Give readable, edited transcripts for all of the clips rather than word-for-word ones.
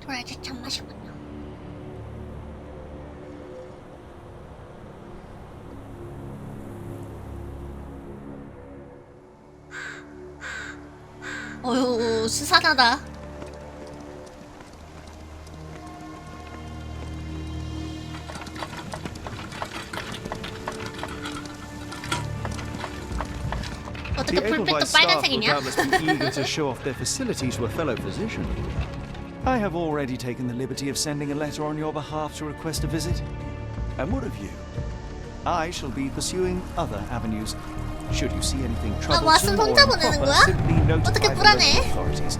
도라지 참 맛있군요. 어휴, 수상하다. 어떻게 불빛도 빨간색이냐? eager to show off their facilities to a fellow physician. I have already taken the liberty of sending a letter on your behalf to request a visit. And what of you? I shall be pursuing other avenues. Should you see anything troublesome or improper, simply notify the local authorities.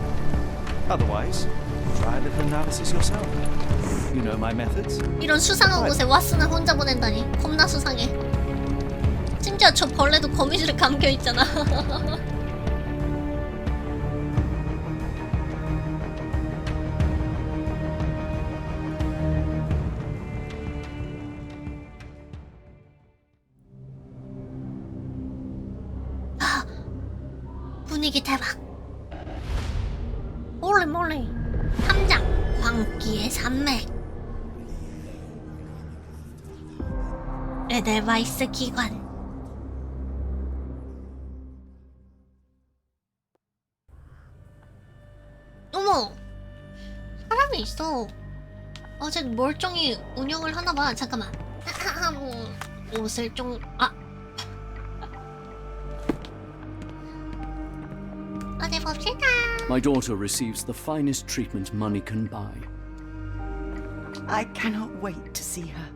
Otherwise, try a little analysis yourself. You know my methods. 이런 수상한 곳에 왓슨을 혼자 보낸다니 겁나 수상해. 심지어 저 벌레도 거미줄에 감겨 있잖아. 분위기 대박. 몰래 함장 광기의 산맥 에델바이스 기관. 어머, 사람이 있어. 어제 멀쩡히 운영을 하나봐. 잠깐만. 옷을 좀 어디 봅시다. My daughter receives the finest treatment money can buy. I cannot wait to see her.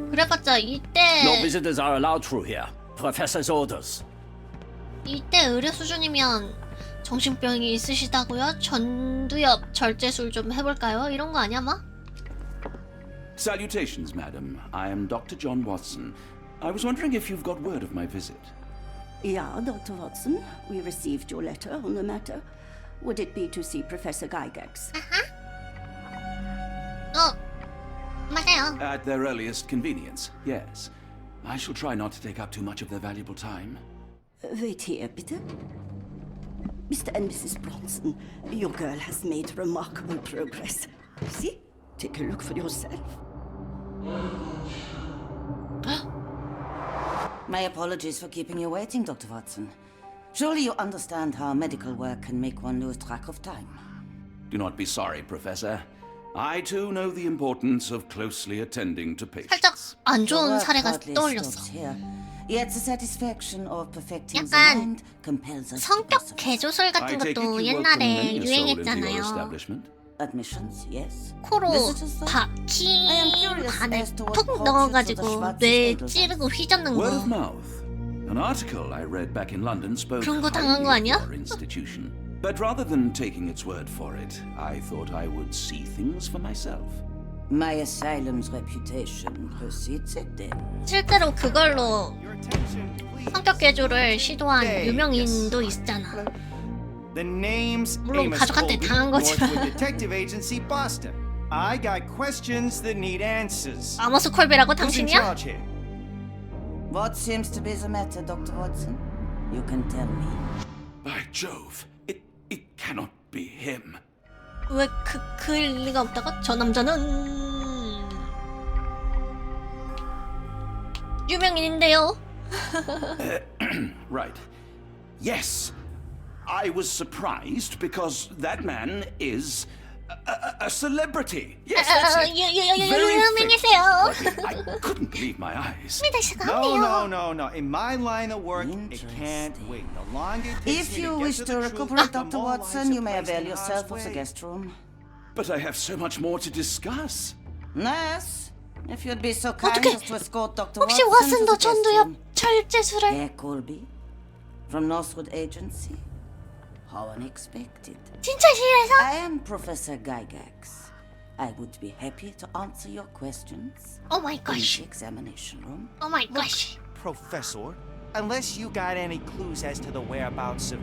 그래봤자 이때 No visitors are allowed through here. Professor's orders. 이때 의료 수준이면 정신병이 있으시다고요? 전두엽 절제술 좀 해볼까요? 이런 거 아니야, 마? Salutations, madam. I am Dr. John Watson. I was wondering if you've got word of my visit. Yeah, Dr. Watson. We received your letter on the matter. Would it be to see Professor Gygax? 맞아요. At their earliest convenience, yes. I shall try not to take up too much of their valuable time. Wait here, bitte. Mr. and Mrs. Bronson, your girl has made remarkable progress. See? Take a look for yourself. My apologies for keeping you waiting, Dr. Watson. Surely you understand how medical work can make one lose track of time. Do not be sorry, Professor. I too know the importance of closely attending to 살짝 patients. 안 Your 좋은 work 사례가 hardly 떠올렸어. stops here. Yet the satisfaction of perfecting the 약간 mind compels us to 성격 persevere. 개조술 I 같은 take it 것도 you welcome 옛날에 many a soul into your 유행했잖아요. establishment. Admissions, yes. 코로 Visitors, though? 키 I am curious 반에 as to what 툭 portraits of the 넣어가지고 Schwarzes 뇌 able 찌르고 휘젓는 Word 거. of mouth. An article I read back in London spoke 그런 거 당한 거 highly 아니야? of your institution. But rather than taking its word for it, I thought I would see things for myself. My asylum's reputation precedes it then. 실제로 그걸로 Your attention, please. 성격 개조를 시도한 네, 유명인도 있잖아. The name's 물론 Amos 가족한테 Colby, 당한 거지만. Northwood Detective Agency, Boston. I got questions that need answers. 아머스 콜베라고 Who's in 당신이야? charge here? What seems to be the matter, Dr. Watson? You can tell me. By Jove, it cannot be him. 왜 그일 리가 없다고? 저 남자는 유명인인데요. Right. Yes. I was surprised because that man is a celebrity. Yes, that's it. Very 유명이세요. famous. I couldn't believe my eyes. 믿을 수가 No. 없네요. In my line of work, it can't Interesting. wait. The longer it takes If me you to get wish to to the truth, recuperate, the Dr. more Watson, lives you are may placed avail in yourself harm's of the way. guest room. But I have so much more to discuss. Nurse, if you'd be so kind 어떻게 as to escort Dr. 혹시 Watson to 왓슨도 the guest 전두엽 room. 절제술을 Herr Colby, from Northwood Agency. How unexpected. 진짜 실해서? I am Professor Gygax. I would be happy to answer your questions 오 마이 in 갓. the examination room. 오 마이 갓. Professor, unless you got any clues as to the whereabouts of...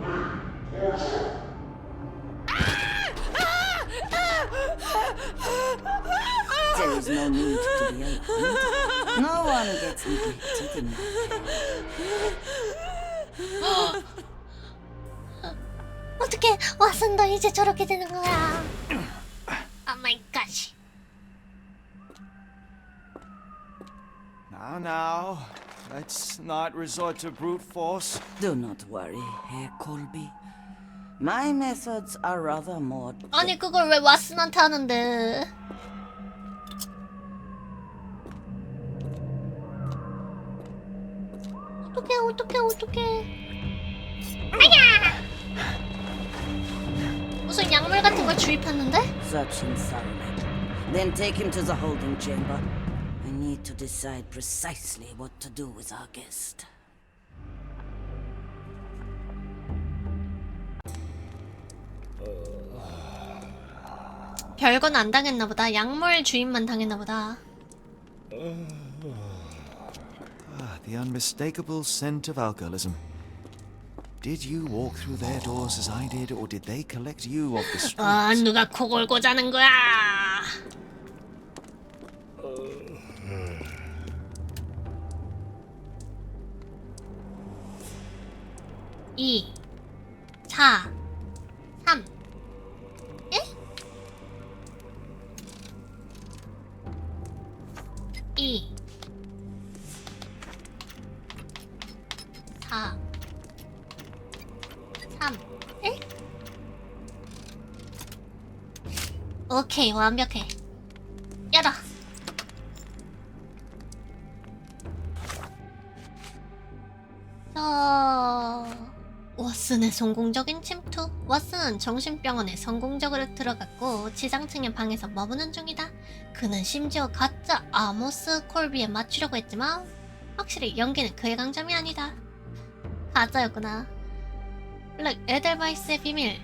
There is no need to be alarmed. No one gets neglected in that. 어떡해. 어떡해. 왓슨도 이제 저렇게 되는 거야. 오 마이 갓. Now, let's not resort to brute force. Do not worry, Herr Colby. My methods are rather more... 아니 그걸 왜 왓슨한테 하는데? 어떡해. 아야! 무슨 약물 같은 걸 주입했는데? Search him thoroughly. Then take him to the holding chamber. I need to decide precisely what to do with our guest. 별건 안 당했나 보다. 약물 주입만 당했나 보다. The unmistakable scent of alcoholism. Did you walk through their doors as I did, or did they collect you off the streets? 아, 누가 코 골고 자는 거야? 2, 4, 3. 에? 2, 4, 3. 에? 오케이, 완벽해. 열어. 왓슨의 성공적인 침투. 왓슨은 정신병원에 성공적으로 들어갔고 지상층의 방에서 머무는 중이다. 그는 심지어 가짜 아모스 콜비에 맞추려고 했지만 확실히 연기는 그의 강점이 아니다. 가짜였구나. 블랙 에델바이스의 비밀.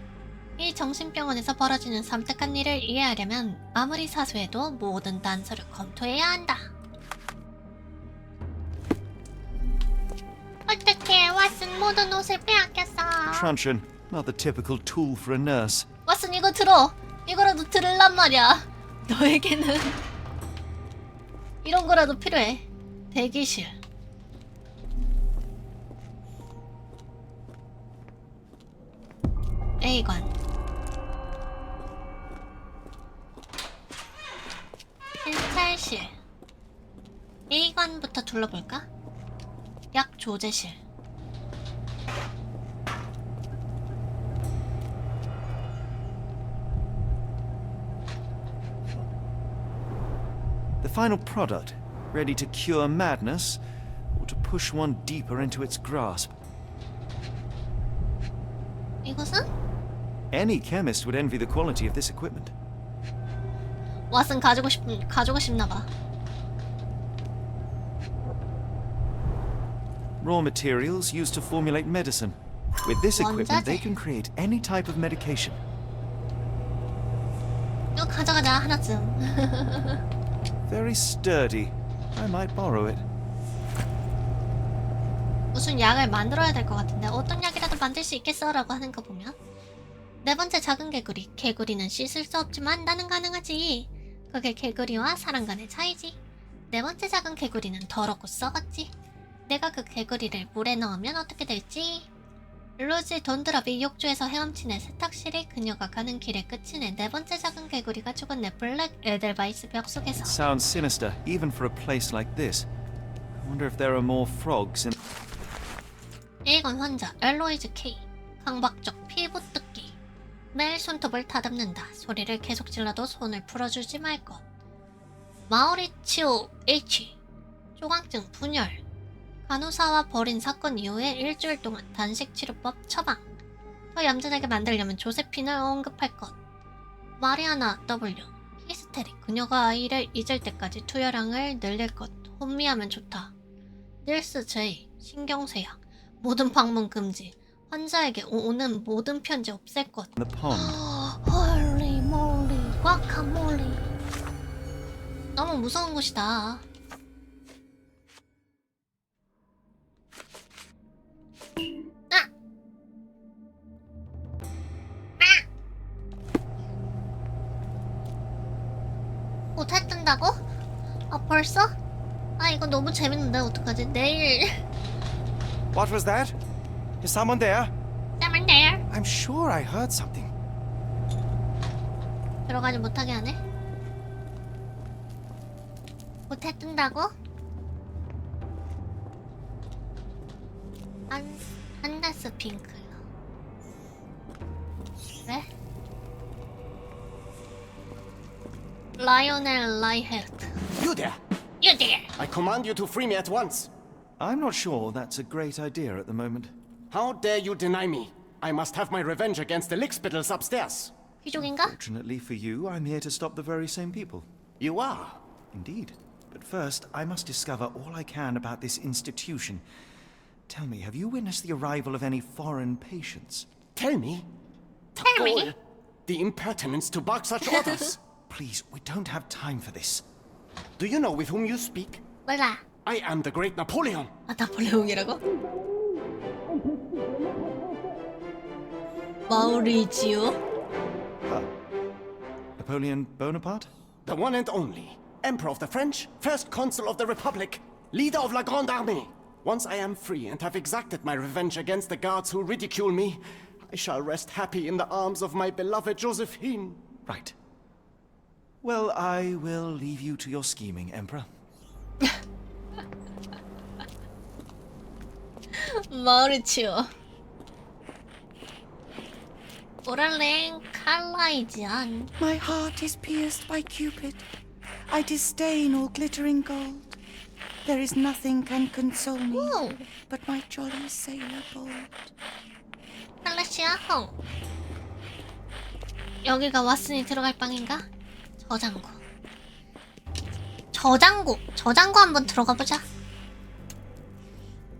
이 정신병원에서 벌어지는 섬뜩한 일을 이해하려면 아무리 사소해도 모든 단서를 검토해야 한다. 어떡해, 왓슨 모든 옷을 빼앗겼어. Truncheon, not the typical tool for a nurse. 왓슨 이거 들어. 이거라도 들을란 말이야. 너에게는 이런 거라도 필요해. 대기실. A관. 진찰실. A관부터 둘러볼까? 약 조제실. The final product, ready to cure madness, or to push one deeper into its grasp. 이것은? Any chemist would envy the quality of this equipment. 왓슨 가지고 싶나봐. Raw materials used to formulate medicine. With this equipment, they 원자재. can create any type of medication. 이거 가져가자, 하나쯤. Very sturdy. I might borrow it. 무슨 약을 만들어야 될 것 같은데 어떤 약이라도 만들 수 있겠어? 라고 하는 거 보면 네 번째 작은 개구리. 개구리는 씻을 수 없지만 나는 가능하지. 그게 개구리와 사람 간의 차이지. 네 번째 작은 개구리는 더럽고 썩었지. 내가 그 개구리를 물에 넣으면 어떻게 될지. 로지 돈드랍이 욕조에서 헤엄치네 세탁실이 그녀가 가는 길의 끝이네. 네 번째 작은 개구리가 죽었네. 블랙 에델바이스 벽 속에서. Sounds sinister, even for a place like this. I wonder if there are more frogs in... A건 환자 엘로이즈 K. 강박적 피부 뜯기. 매일 손톱을 다듬는다. 소리를 계속 질러도 손을 풀어주지 말 것. 마우리치오 H. 조강증 분열. 간호사와 벌인 사건 이후에 일주일 동안 단식치료법 처방. 더 얌전하게 만들려면 조세핀을 언급할 것. 마리아나 W. 히스테리. 그녀가 아이를 잊을 때까지 투여량을 늘릴 것. 혼미하면 좋다. 닐스 J. 신경쇠약. 모든 방문 금지. 환자에게 오는 모든 편지 없앨 것. the pond. 홀리 몰리 과카몰리. 너무 무서운 곳이다. 못할 뜬다고? 아 벌써? 아 이거 너무 재밌는데 어떡하지? 내일 What was that? Is someone there? Someone there? I'm sure I heard something. 들어가지 못하게 하네. 못해 뜬다고? 한다스 핑크. 그래? 라이오넬 라이헤르트. You there! You there! I command you to free me at once. I'm not sure that's a great idea at the moment. How dare you deny me? I must have my revenge against the lickspittles upstairs. 귀족인가? Fortunately for you, I'm here to stop the very same people. You are? Indeed. But first, I must discover all I can about this institution. Tell me, have you witnessed the arrival of any foreign patients? Tell me. Tell me. Gall, the impertinence to bark such orders. Please, we don't have time for this. Do you know with whom you speak? 몰라. I am the great Napoleon. 아, 나폴레옹이라고? 마우리지오? Napoleon Bonaparte? The one and only. Emperor of the French, first consul of the Republic, leader of La Grande Armée. Once I am free and have exacted my revenge against the guards who ridicule me, I shall rest happy in the arms of my beloved Josephine. Right. Well, I will leave you to your scheming, Emperor. 마우리치오. 오랄랭 칼라이지안. My heart is pierced by Cupid. I disdain all glittering gold. There is nothing can console me 오, but my jolly sailor bold. 칼라시아 홍. 여기가 왔으니 들어갈 방인가? 저장고 한번 들어가 보자.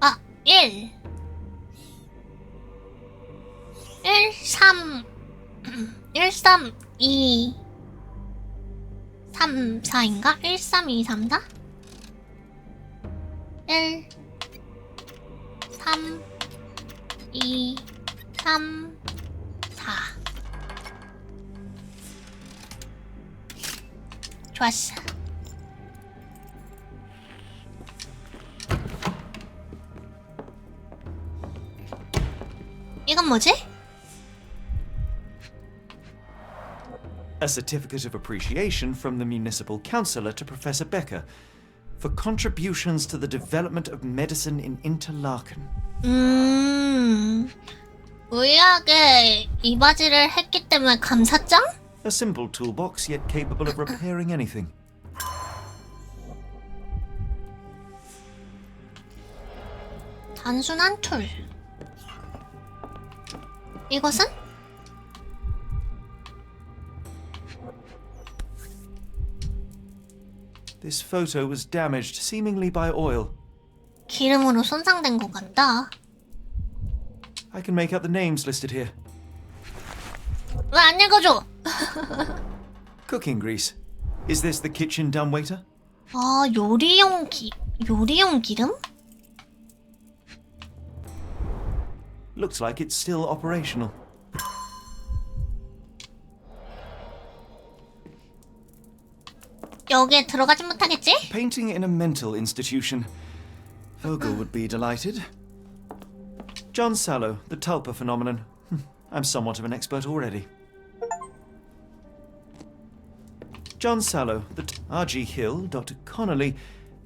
아, 1 3 2 3 4인가? 1 3 2 3 4 1 3 2 3 4 좋았어. 이건 뭐지? A certificate of appreciation from the municipal councillor to Professor Becker for contributions to the development of medicine in Interlaken. 의학에 이바지를 했기 때문에 감사장? A simple toolbox, yet capable of repairing anything. 단순한 툴. 이것은? This photo was damaged, seemingly by oil. 기름으로 손상된 것 같다. I can make out the names listed here. 왜 안 읽어줘? Cooking grease. Is this the kitchen dumbwaiter? 아, 요리용 기름? Looks like it's still operational. 여기에 들어가진 못하겠지? Painting in a mental institution. Vogel would be delighted. John Sallow, the tulpa phenomenon. I'm somewhat of an expert already. John Sallow, R.G. Hill, Dr. Connolly.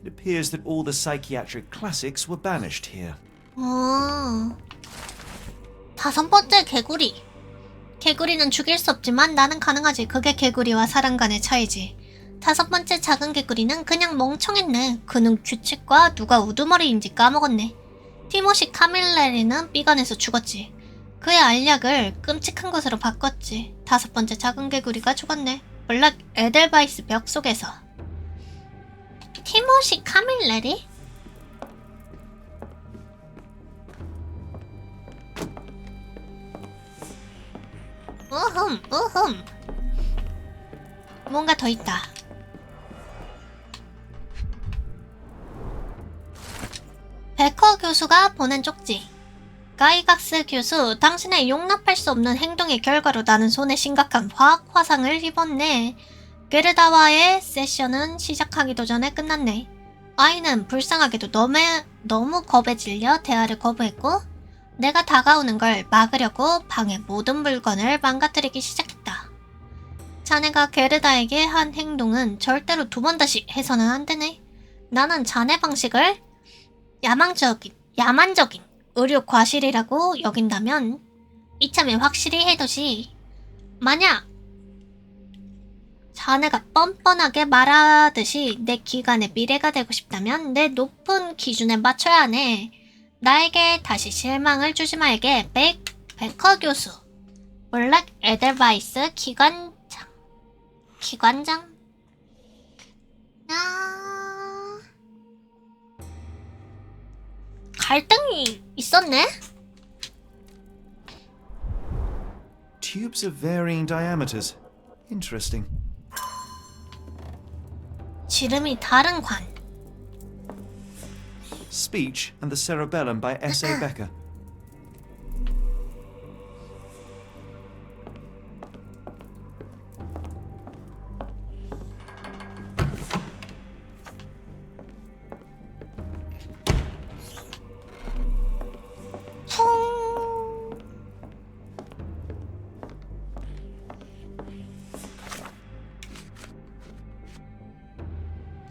It appears that all the psychiatric classics were banished here. 다섯 번째 개구리. 개구리는 죽일 수 없지만 나는 가능하지. 그게 개구리와 사람 간의 차이지. 다섯 번째 작은 개구리는 그냥 멍청했네. 그는 규칙과 누가 우두머리인지 까먹었네. 티모시 카밀레리는 삐간에서 죽었지. 그의 알약을 끔찍한 것으로 바꿨지. 다섯 번째 작은 개구리가 죽었네. 블랙 에델바이스 벽 속에서. 티모시 카밀레리? 뭔가 더 있다. 베커 교수가 보낸 쪽지. 가이각스 교수, 당신의 용납할 수 없는 행동의 결과로 나는 손에 심각한 화학 화상을 입었네. 게르다와의 세션은 시작하기도 전에 끝났네. 아이는 불쌍하게도 너무 겁에 질려 대화를 거부했고 내가 다가오는 걸 막으려고 방의 모든 물건을 망가뜨리기 시작했다. 자네가 게르다에게 한 행동은 절대로 두 번 다시 해서는 안 되네. 나는 자네 방식을 야만적인 의료 과실이라고 여긴다면 이참에 확실히 해두시. 만약 자네가 뻔뻔하게 말하듯이 내 기관의 미래가 되고 싶다면 내 높은 기준에 맞춰야 하네. 나에게 다시 실망을 주지 말게. 베커 교수. 블랙 에델바이스 기관장. 갈등이 있었네? Tubes of varying diameters. Interesting. 지름이 다른 관. Speech and the Cerebellum by S.A. Becker.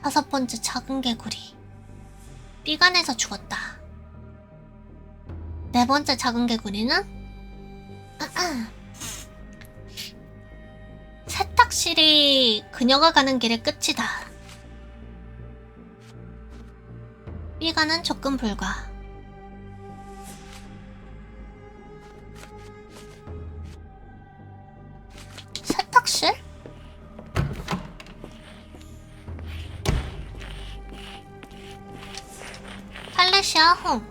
다섯 번째 작은 개구리. 삐간에서 죽었다. 네 번째 작은 개구리는 세탁실이 그녀가 가는 길의 끝이다. 삐간은 접근 불가. 세탁실? 팔레시아 홈.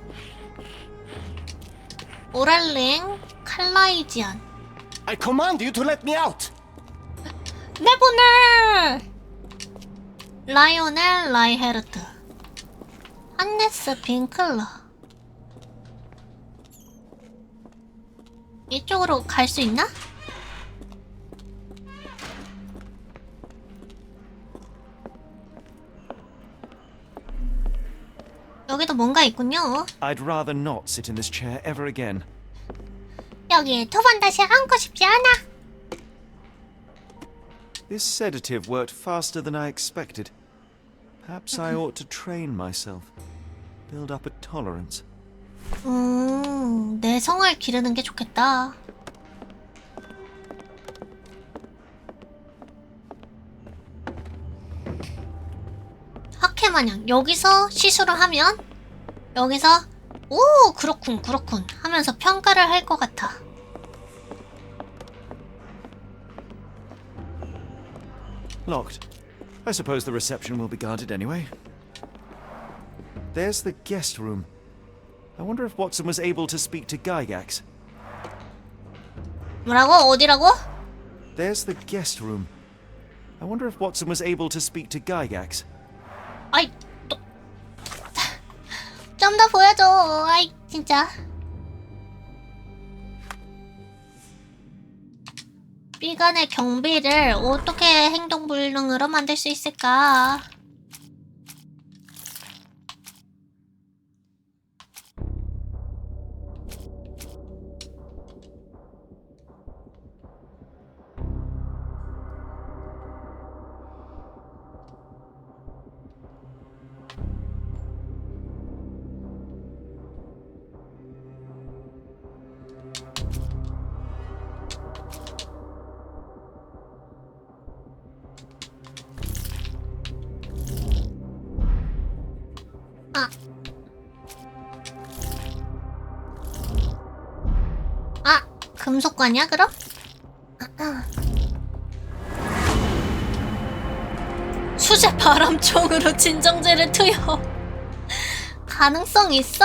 오랄링 칼라이지안. I command you to let me out! 내보내! 라이오넬 라이헤르트. 한네스 빈클러. 이쪽으로 갈 수 있나? 여기도 뭔가 있군요. I'd rather not sit in this chair ever again. 여기에 두 번 다시 앉고 싶지 않아. This sedative worked faster than I expected. Perhaps I ought to train myself. Build up a tolerance. 내성을 기르는 게 좋겠다. 학회마냥 여기서 시술을 하면 여기서 오 그렇군 하면서 평가를 할 것 같아. Locked. I suppose the reception will be guarded anyway. There's the guest room. I wonder if Watson was able to speak to Gygax. 뭐라고? 어디라고? There's the guest room. I wonder if Watson was able to speak to Gygax. 아이 또 좀 더 보여줘. 아이 진짜. 삐간의 경비를 어떻게 행동불능으로 만들 수 있을까? 금속관이야 그럼? 수제 바람총으로 진정제를 투여. 가능성 있어?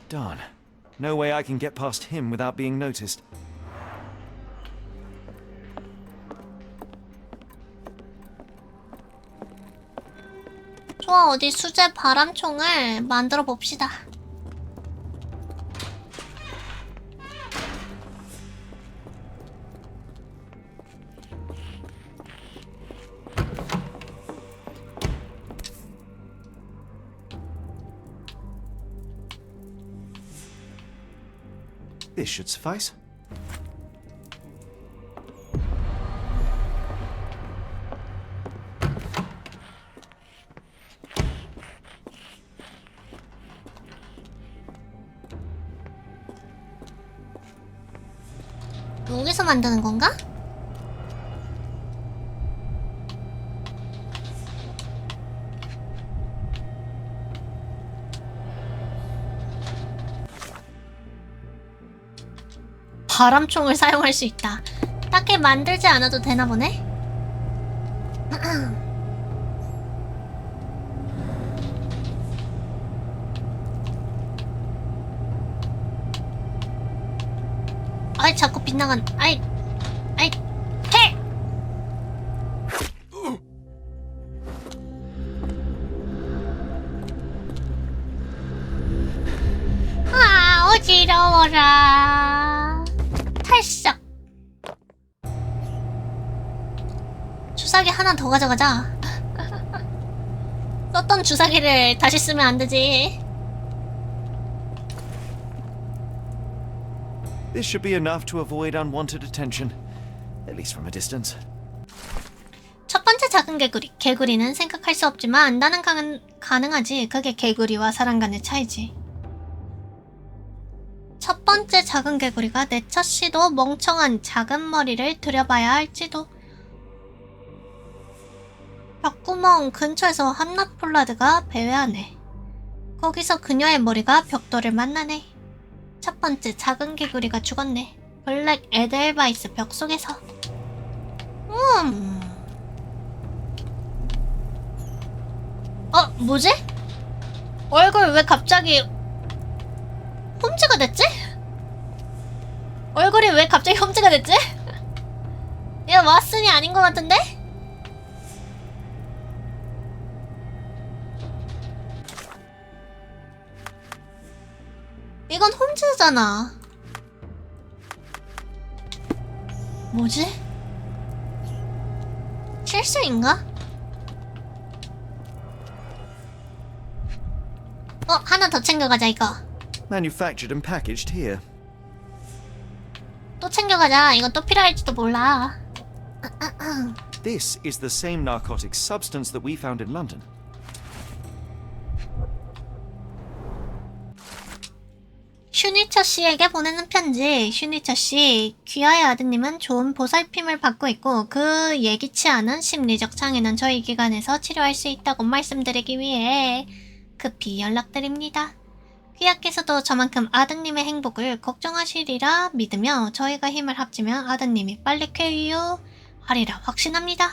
Darn. No way I can get past him without being noticed. 좋아, 어디 수제 바람총을 만들어 봅시다. This should suffice. 여기서 만드는 건가? 바람총을 사용할 수 있다. 딱히 만들지 않아도 되나 보네? 아이 자꾸 빗나간 아이 해! 아 어지러워라. 탈sak. 주사기 하나 더 가져가자. 썼던 주사기를 다시 쓰면 안 되지. This should be enough to avoid unwanted attention, at least from a distance. 첫 번째 작은 개구리는 생각할 수 없지만 나는 가능하지. 그게 개구리와 사람 간의 차이지. 첫 번째 작은 개구리가 내 첫 시도 멍청한 작은 머리를 들여봐야 할지도. 벽구멍 근처에서 함나폴라드가 배회하네. 거기서 그녀의 머리가 벽돌을 만나네. 첫 번째 작은 개구리가 죽었네. 블랙 에델바이스 벽 속에서. 뭐지? 얼굴 왜 갑자기 홈즈가 됐지? 얼굴이 왜 갑자기 홈즈가 됐지? 이거 왓슨이 아닌 것 같은데? 이건 홈즈잖아. 뭐지? 실수인가? 하나 더 챙겨가자 이거. Manufactured and packaged here. 또 챙겨가자. 이건 또 필요할지도 몰라. This is the same narcotic substance that we found in London. 슈니처 씨에게 보내는 편지. 슈니처 씨, 귀하의 아드님은 좋은 보살핌을 받고 있고 그 예기치 않은 심리적 장애는 저희 기관에서 치료할 수 있다고 말씀드리기 위해 급히 연락드립니다. 귀하께서도 저만큼 아드님의 행복을 걱정하시리라 믿으며 저희가 힘을 합치면 아드님이 빨리 쾌유하리라 확신합니다.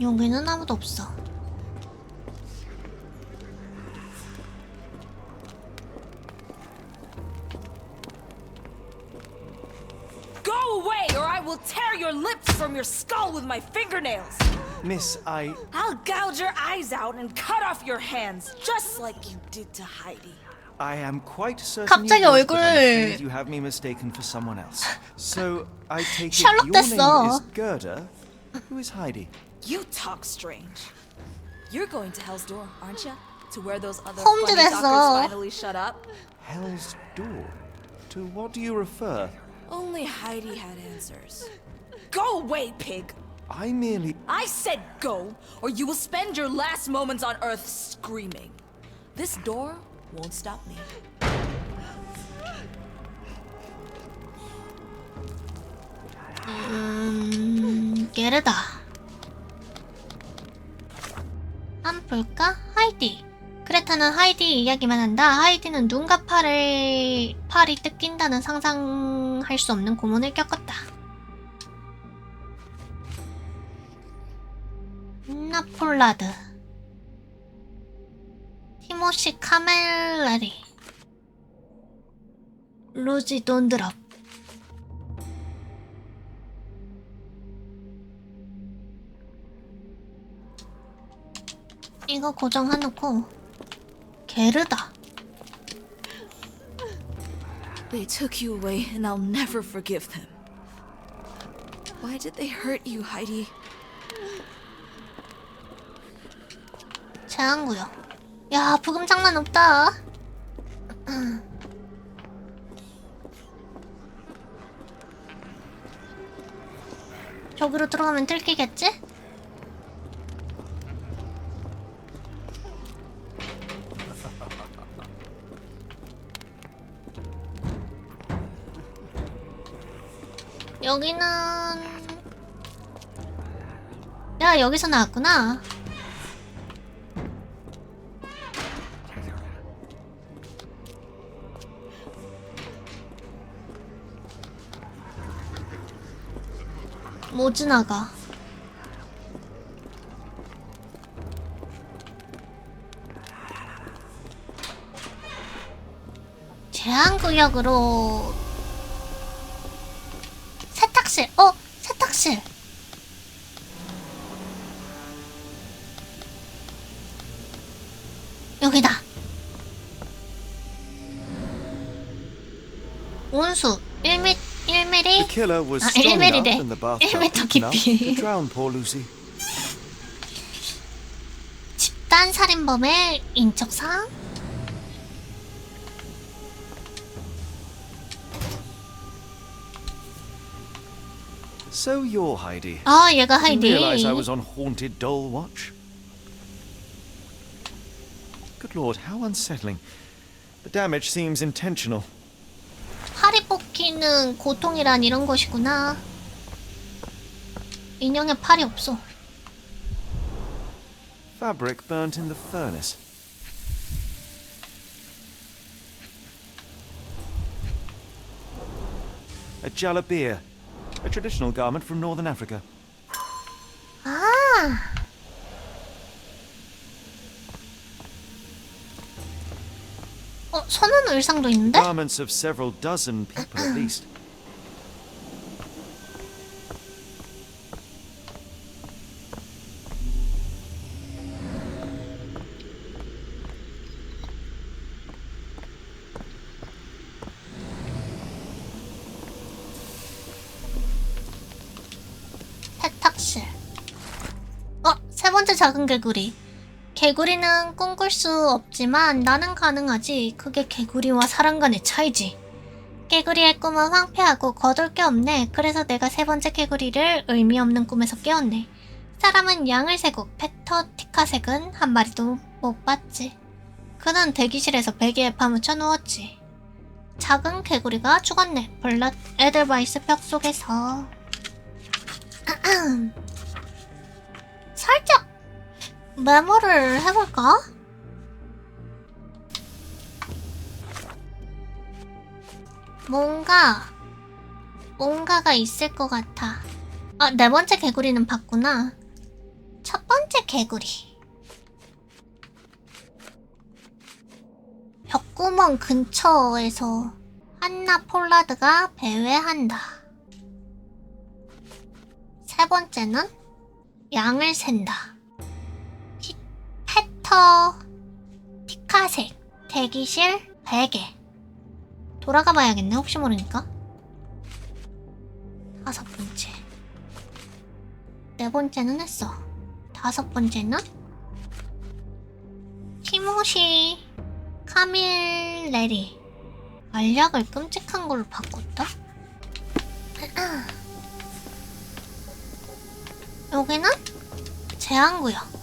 여기는 아무도 없어. Go away, or I will tear your lips from your skull with my fingernails. Miss, I'll gouge your eyes out and cut off your hands, just like you did to Heidi. I am quite certain 갑자기 you would, but I'm 얼굴을- afraid you have me mistaken for someone else. So I take it 셜록 your name 됐어. is Gerda. Who is Heidi? You talk strange. You're going to Hell's Door, aren't you? To where those other 홈즈 funny 됐어. doctors finally shut up? Hell's Door. To what do you refer? Only Heidi had answers. Go away, pig! I merely... I said go, or you will spend your last moments on Earth screaming. This door won't stop me. 게르다. 한 볼까? 하이디. 그레타는 하이디 이야기만 한다. 하이디는 눈과 팔이 뜯긴다는 상상할 수 없는 고문을 겪었다. 나폴라드. 티모시 카멜라리. 루지 돈드럽. 이거 고정해놓고 게르다. They took you away, and I'll never forgive them. Why did they hurt you, Heidi? 제한구역. 야, 부금 장난 없다. 저기로 들어가면 들키겠지? 여기는... 야, 여기서 나왔구나. 못 지나가. 제한구역으로 세탁실. 세탁실. 여기다. 온수 1mm. The killer was strong 1mm래. enough in the bathtub 1m deep enough to 깊이. drown poor Lucy. 집단 살인범의 인적사항? So you're Heidi. 아, 얘가 Didn't realize I 하이디. was on haunted doll watch. Good lord, how unsettling. The damage seems intentional. 팔이 뽑히는 고통이란 이런 것이구나. 인형에 팔이 없어. Fabric burnt in the furnace. A jalabia, a traditional garment from northern Africa. 아. 선원 의상도 있는데? Garments of several dozen people at least. 세탁실. 세 번째 작은 개구리. 개구리는 꿈꿀 수 없지만 나는 가능하지. 그게 개구리와 사람 간의 차이지. 개구리의 꿈은 황폐하고 거둘 게 없네. 그래서 내가 세 번째 개구리를 의미 없는 꿈에서 깨웠네. 사람은 양을 세고 페터 티카색은 한 마리도 못 봤지. 그는 대기실에서 베개에 파묻혀 누웠지. 작은 개구리가 죽었네. 블랏 에델바이스 벽 속에서. 살짝 메모를 해볼까? 뭔가가 있을 것 같아. 네 번째 개구리는 봤구나. 첫 번째 개구리. 벽구멍 근처에서 한나 폴라드가 배회한다. 세 번째는 양을 샌다. 페터 티카색 대기실 베개. 돌아가 봐야겠네, 혹시 모르니까. 다섯 번째. 네 번째는 했어. 다섯 번째는 티모시 카밀레리. 알약을 끔찍한 걸로 바꿨다? 여기는 제한구역.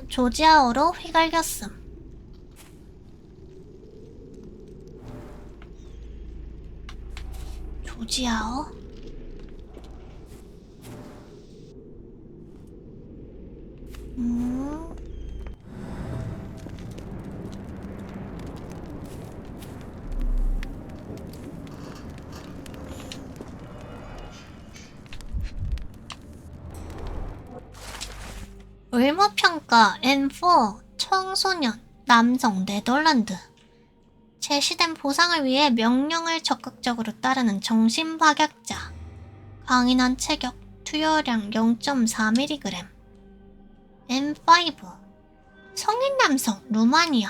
조지아어로 휘갈겼음. 조지아어? 의무평가 N4 청소년 남성 네덜란드. 제시된 보상을 위해 명령을 적극적으로 따르는 정신박약자. 강인한 체격, 투여량 0.4mg. M5. 성인 남성, 루마니아.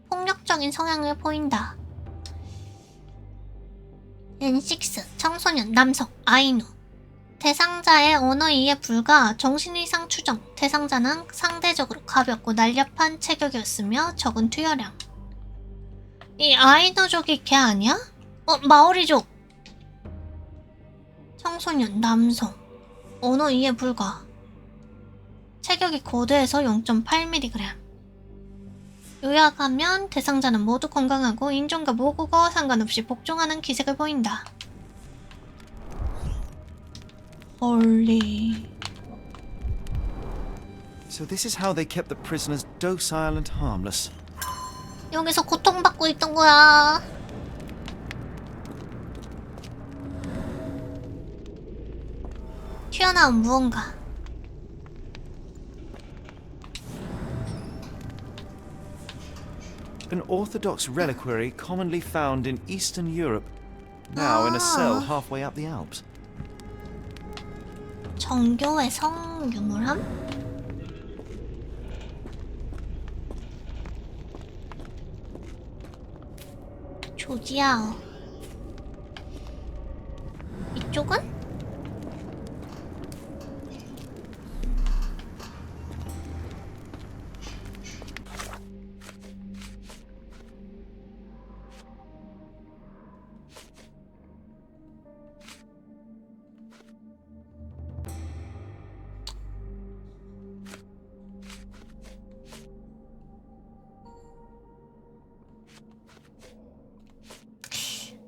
폭력적인 성향을 보인다. N6. 청소년, 남성, 아이누. 대상자의 언어 이해 불가, 정신이상 추정. 대상자는 상대적으로 가볍고 날렵한 체격이었으며 적은 투여량. 이 아이누족이 걔 아니야? 마오리족. 청소년, 남성. 언어 이해 불가. 체격이 거대해서 0.8mg. 요약하면 대상자는 모두 건강하고 인종과 모국어 상관없이 복종하는 기색을 보인다. 헐리. So this is how they kept the prisoners docile and harmless. 여기서 고통받고 있던 거야. 튀어나온 무언가. An orthodox reliquary commonly found in Eastern Europe, now in a cell halfway up the Alps. 정교의 성유물함? 조지아어. 이쪽은?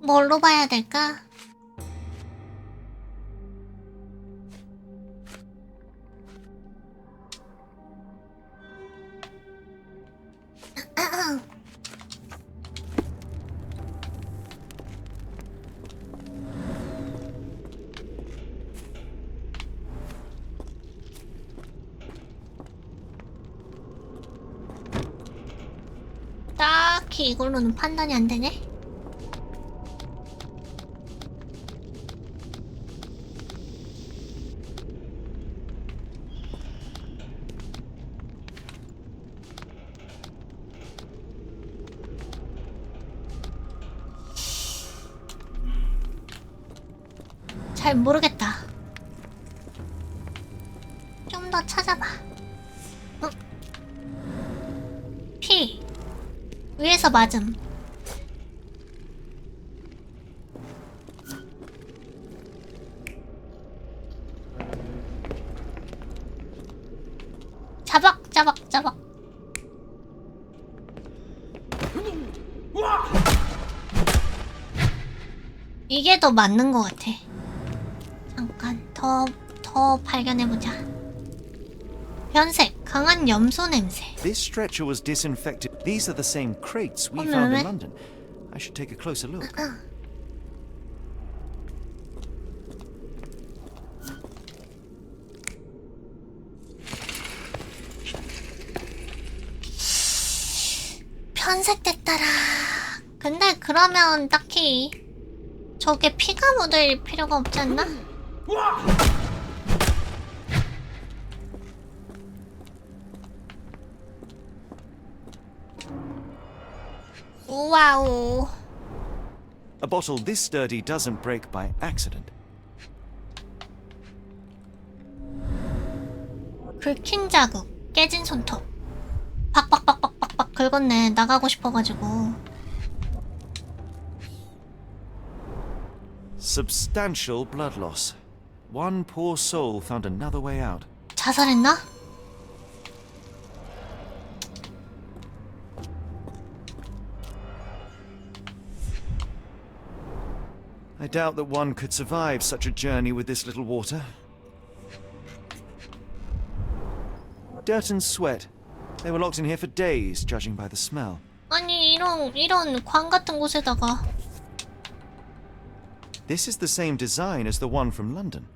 뭘로 봐야 될까? 딱히 이걸로는 판단이 안 되네. 잘 모르겠다. 좀 더 찾아봐. 피. 위에서 맞음. 자박. 이게 더 맞는 것 같아. 잠깐 더 발견해보자. 변색, 강한 염소 냄새. This stretcher was disinfected. These are the same crates we found in London. I should take a closer look. 변색됐더라. 근데 그러면 딱히 저게 피가 묻을 필요가 없지 않나? 와우. A bottle this sturdy doesn't break by accident. 긁힌 자국, 깨진 손톱. 박박박박박박 긁었네. 나가고 싶어가지고. Substantial blood loss. One poor soul found another way out. 자살했나? I doubt that one could survive such a journey with this little water. Dirt and sweat. They were locked in here for days, judging by the smell. 아니 이런 광 같은 곳에다가. This is the same design as the one from London.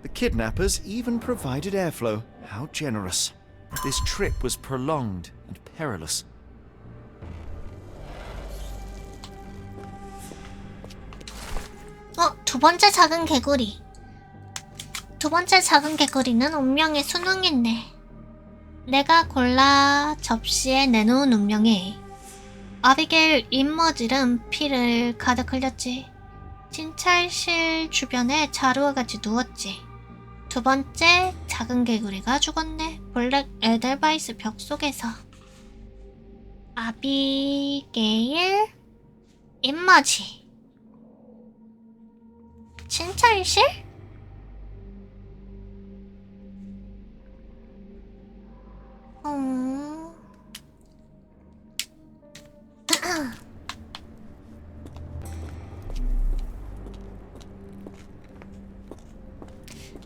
The kidnappers even provided airflow. How generous. This trip was prolonged and perilous. 두 번째 작은 개구리. 두 번째 작은 개구리는 운명에 순응했네. 내가 골라 접시에 내놓은 운명에 아비게일 입머질은 피를 가득 흘렸지. 진찰실 주변에 자루와 같이 누웠지. 두 번째 작은 개구리가 죽었네. 블랙 에델바이스 벽 속에서. 아비게일 입머지. 진찰실?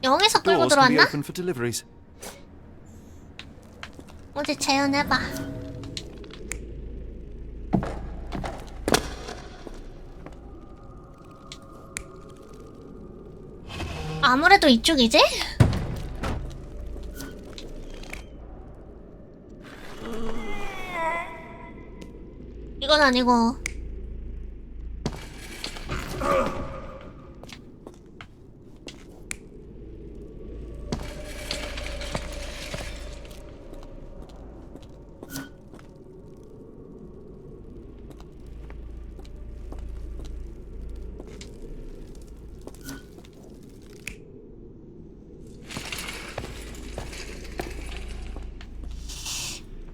여기서 끌고 Doors can be 들어왔나? open for deliveries. 어디 재현해봐. 아무래도 이쪽이지? 이건 아니고.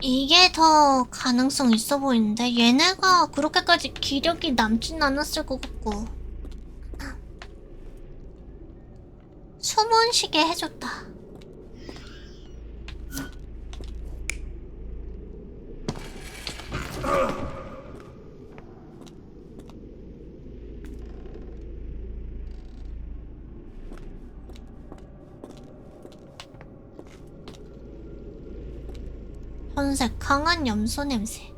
이게 더 가능성 있어 보이는데 얘네가 그렇게까지 기력이 남진 않았을 것 같고. 숨은 쉬게 해줬다. 현색 강한 염소 냄새.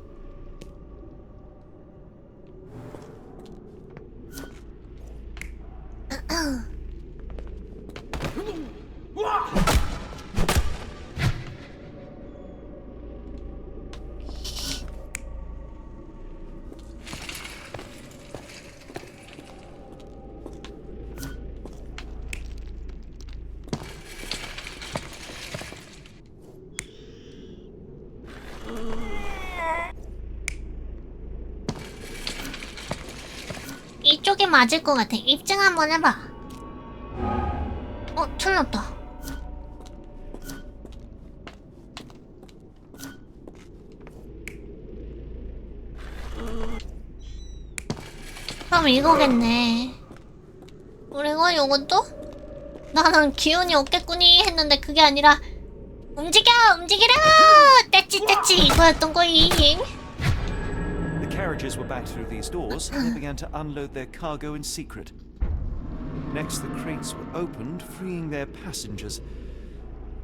이쪽이 맞을 것 같아. 입증 한번 해봐. 틀렸다. 그럼 이거겠네. 그리고 요것도? 나는 기운이 없겠구니 했는데 그게 아니라 움직여! 움직이라! 떼찌 이거였던 거임. The carriages were back through these doors, and they began to unload their cargo in secret. Next, the crates were opened, freeing their passengers.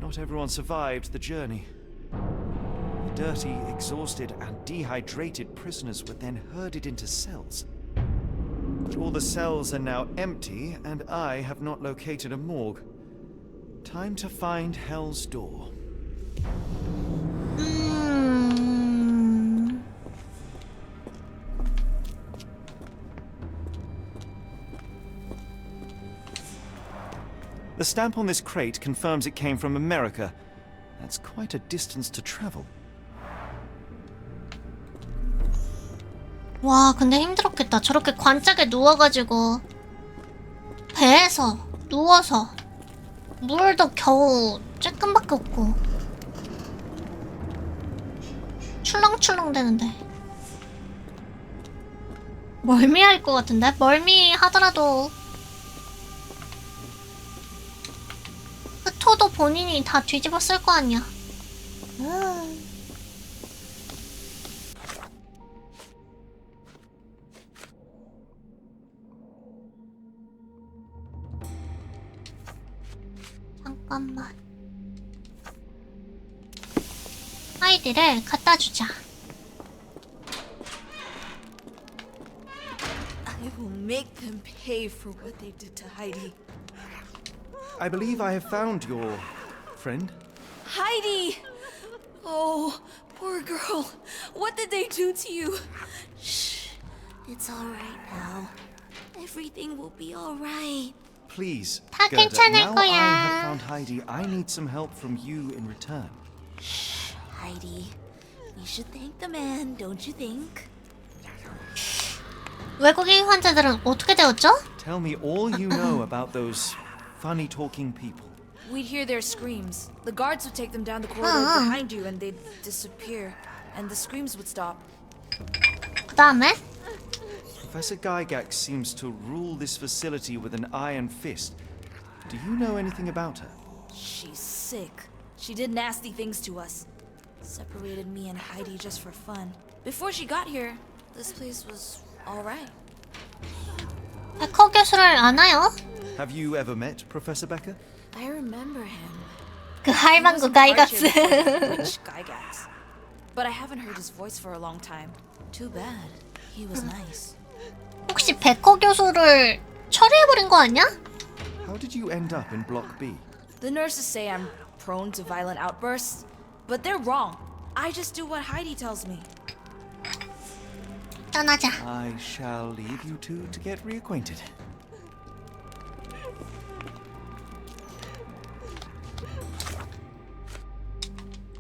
Not everyone survived the journey. The dirty, exhausted, and dehydrated prisoners were then herded into cells. But all the cells are now empty, and I have not located a morgue. Time to find Hell's Door. The stamp on this crate confirms it came from America. That's quite a distance to travel. 와, 근데 힘들었겠다. 저렇게 관짝에 누워가지고 배에서 누워서 물도 겨우 쬐끔밖에 없고 출렁출렁 되는데 멀미할 것 같은데? 멀미하더라도 흩어도 본인이 다 뒤집어 쓸 거 아니야. 잠깐만. 아이들을 갖다 주자. I will make them pay for what they did to Heidi. I believe I have found your friend. Heidi! Oh, poor girl. What did they do to you? Shh. It's all right now. Everything will be all right. Please, 다 Gerda, 괜찮을 now I have 거야. found Heidi, I need some help from you in return. Heidi, we should thank the man, don't you think? 외국인 환자들은 어떻게 되었죠? Tell me all you know about those funny talking people. We'd hear their screams. The guards would take them down the corridor behind you and they'd disappear. And the screams would stop. 그 다음에 Professor Gygax seems to rule this facility with an iron fist. Do you know anything about her? She's sick. She did nasty things to us. Separated me and Heidi just for fun. Before she got here, this place was alright. 백호 교수를 아나요? Have you ever met Professor Becker? I remember him. 그 He was 할망구 in Friendship 가이각스. with Witch Gygax. But I haven't heard his voice for a long time. Too bad. He was nice. 혹시 백호 교수를 처리해버린 거 아니야? How did you end up in Block B? The nurses say I'm prone to violent outbursts, but they're wrong. I just do what Heidi tells me. 떠나자. I shall leave you two to get reacquainted.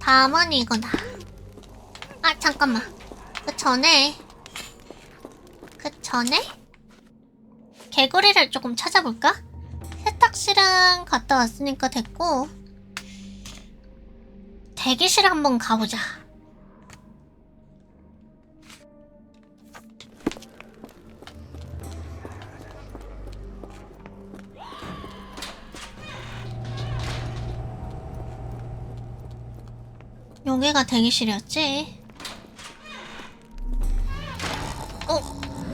다음은 이거다. 아 잠깐만. 그 전에 개구리를 조금 찾아볼까? 세탁실은 갔다 왔으니까 됐고 대기실 한번 가보자. 여기가 대기실이었지?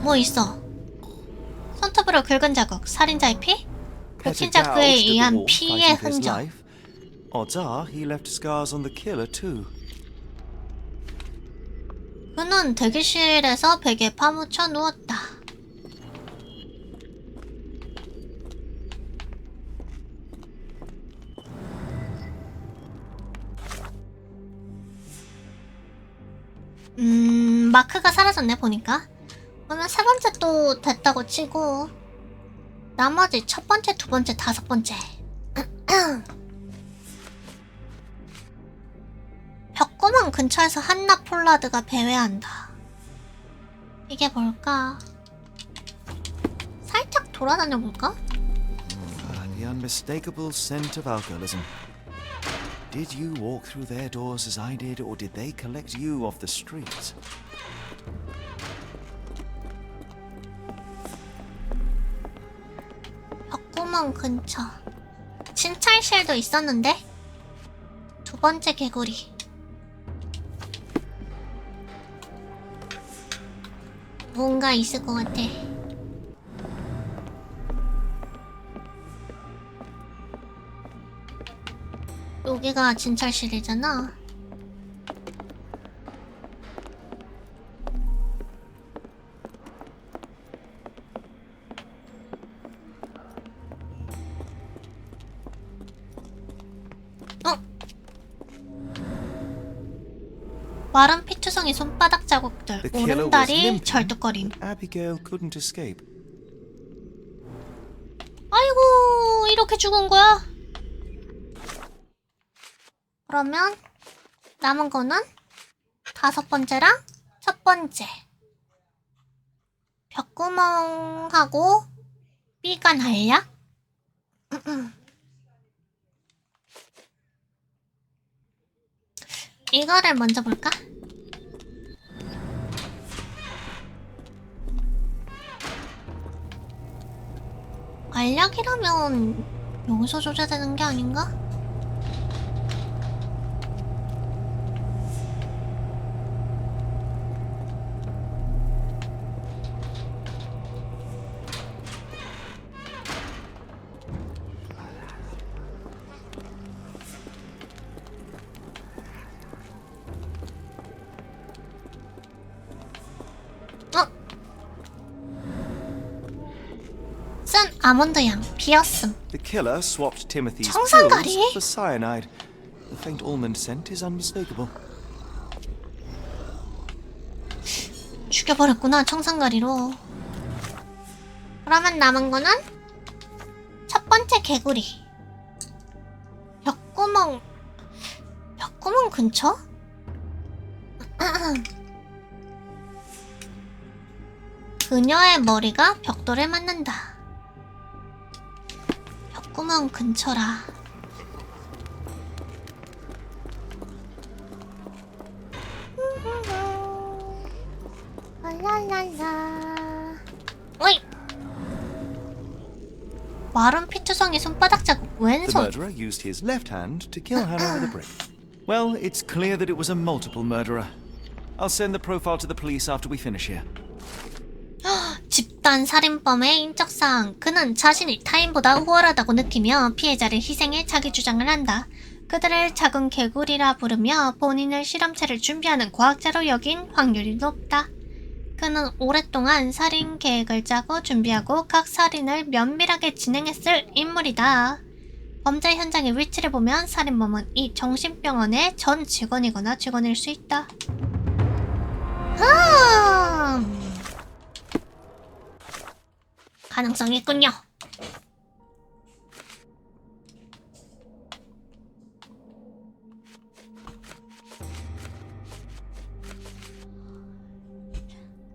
뭐 있어? 손톱으로 긁은 자국, 살인자의 피? 긁힌 자국에 의한 피의 흔적. Odds are he left scars on the killer too. 그는 대기실에서 베개에 파묻혀 누웠다. 마크가 사라졌네 보니까. 그러면 세 번째 또 됐다고 치고 나머지 첫 번째, 두 번째, 다섯 번째. 벽구멍 근처에서 한나 폴라드가 배회한다. 이게 뭘까? 살짝 돌아다녀 볼까? The unmistakable scent of alcoholism. Did you walk through their doors as I did, or did they collect you off the streets? 벽구멍 근처. 진찰실도 있었는데? 두 번째 개구리. 뭔가 있을 것 같아. 여기가 진찰실이잖아. 마른 피투성이 손바닥 자국들, The killer was 오른다리 limping. 절뚝거림. Abigail couldn't escape. 아이고, 이렇게 죽은 거야? 그러면 남은 거는 다섯 번째랑 첫 번째. 벽구멍하고 B가 날약? 이거를 먼저 볼까? 알약이라면 여기서 조제되는 게 아닌가? 쓴 아몬드향, 비었음. The killer swapped Timothy's 청산가리? pills for cyanide. The faint almond scent is unmistakable. 죽여버렸구나, 청산가리로. 그러면 남은 거는 첫 번째 개구리. 벽구멍 근처? 그녀의 머리가 벽돌에 맞는다. 벽구멍 근처라. 랄랄라. 어이! 마른 피투성이 손바닥 자국 The 왼손. murderer used his left hand to kill Hannah with a brick. Well, it's clear that it was a multiple murderer. I'll send the profile to the police after we finish here. 집단 살인범의 인적사항. 그는 자신이 타인보다 우월하다고 느끼며 피해자를 희생해 자기 주장을 한다. 그들을 작은 개구리라 부르며 본인을 실험체를 준비하는 과학자로 여긴 확률이 높다. 그는 오랫동안 살인 계획을 짜고 준비하고 각 살인을 면밀하게 진행했을 인물이다. 범죄 현장의 위치를 보면 살인범은 이 정신병원의 전 직원이거나 직원일 수 있다. 가능성이 있군요.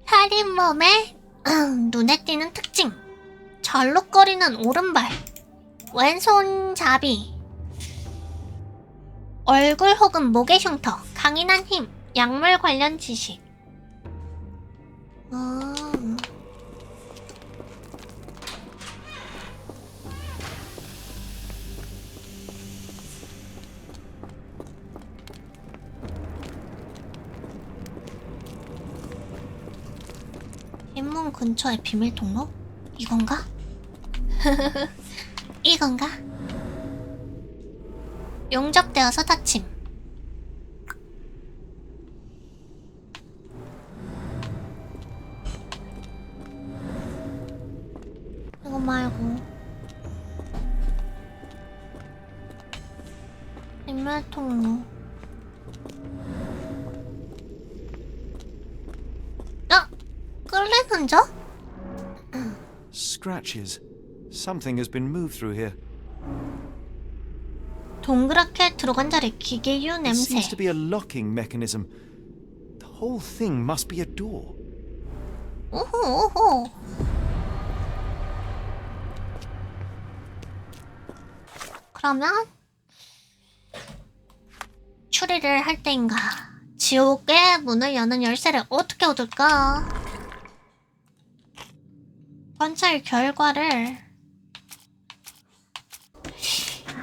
살인범의 눈에 띄는 특징. 절룩거리는 오른발, 왼손잡이, 얼굴 혹은 목의 흉터, 강인한 힘, 약물 관련 지식. 흰문 근처의 비밀 통로? 이건가? 이건가? 용접되어서 닫힘. 이거 말고 비밀 통로. 끌린 흔적? Scratches. Something has been moved through here. 동그랗게 들어간 자리 기계유 It 냄새. seems to be a locking mechanism. The whole thing must be a door. 오호. 그러면 추리를 할 때인가? 지옥의 문을 여는 열쇠를 어떻게 얻을까? 관찰 결과를.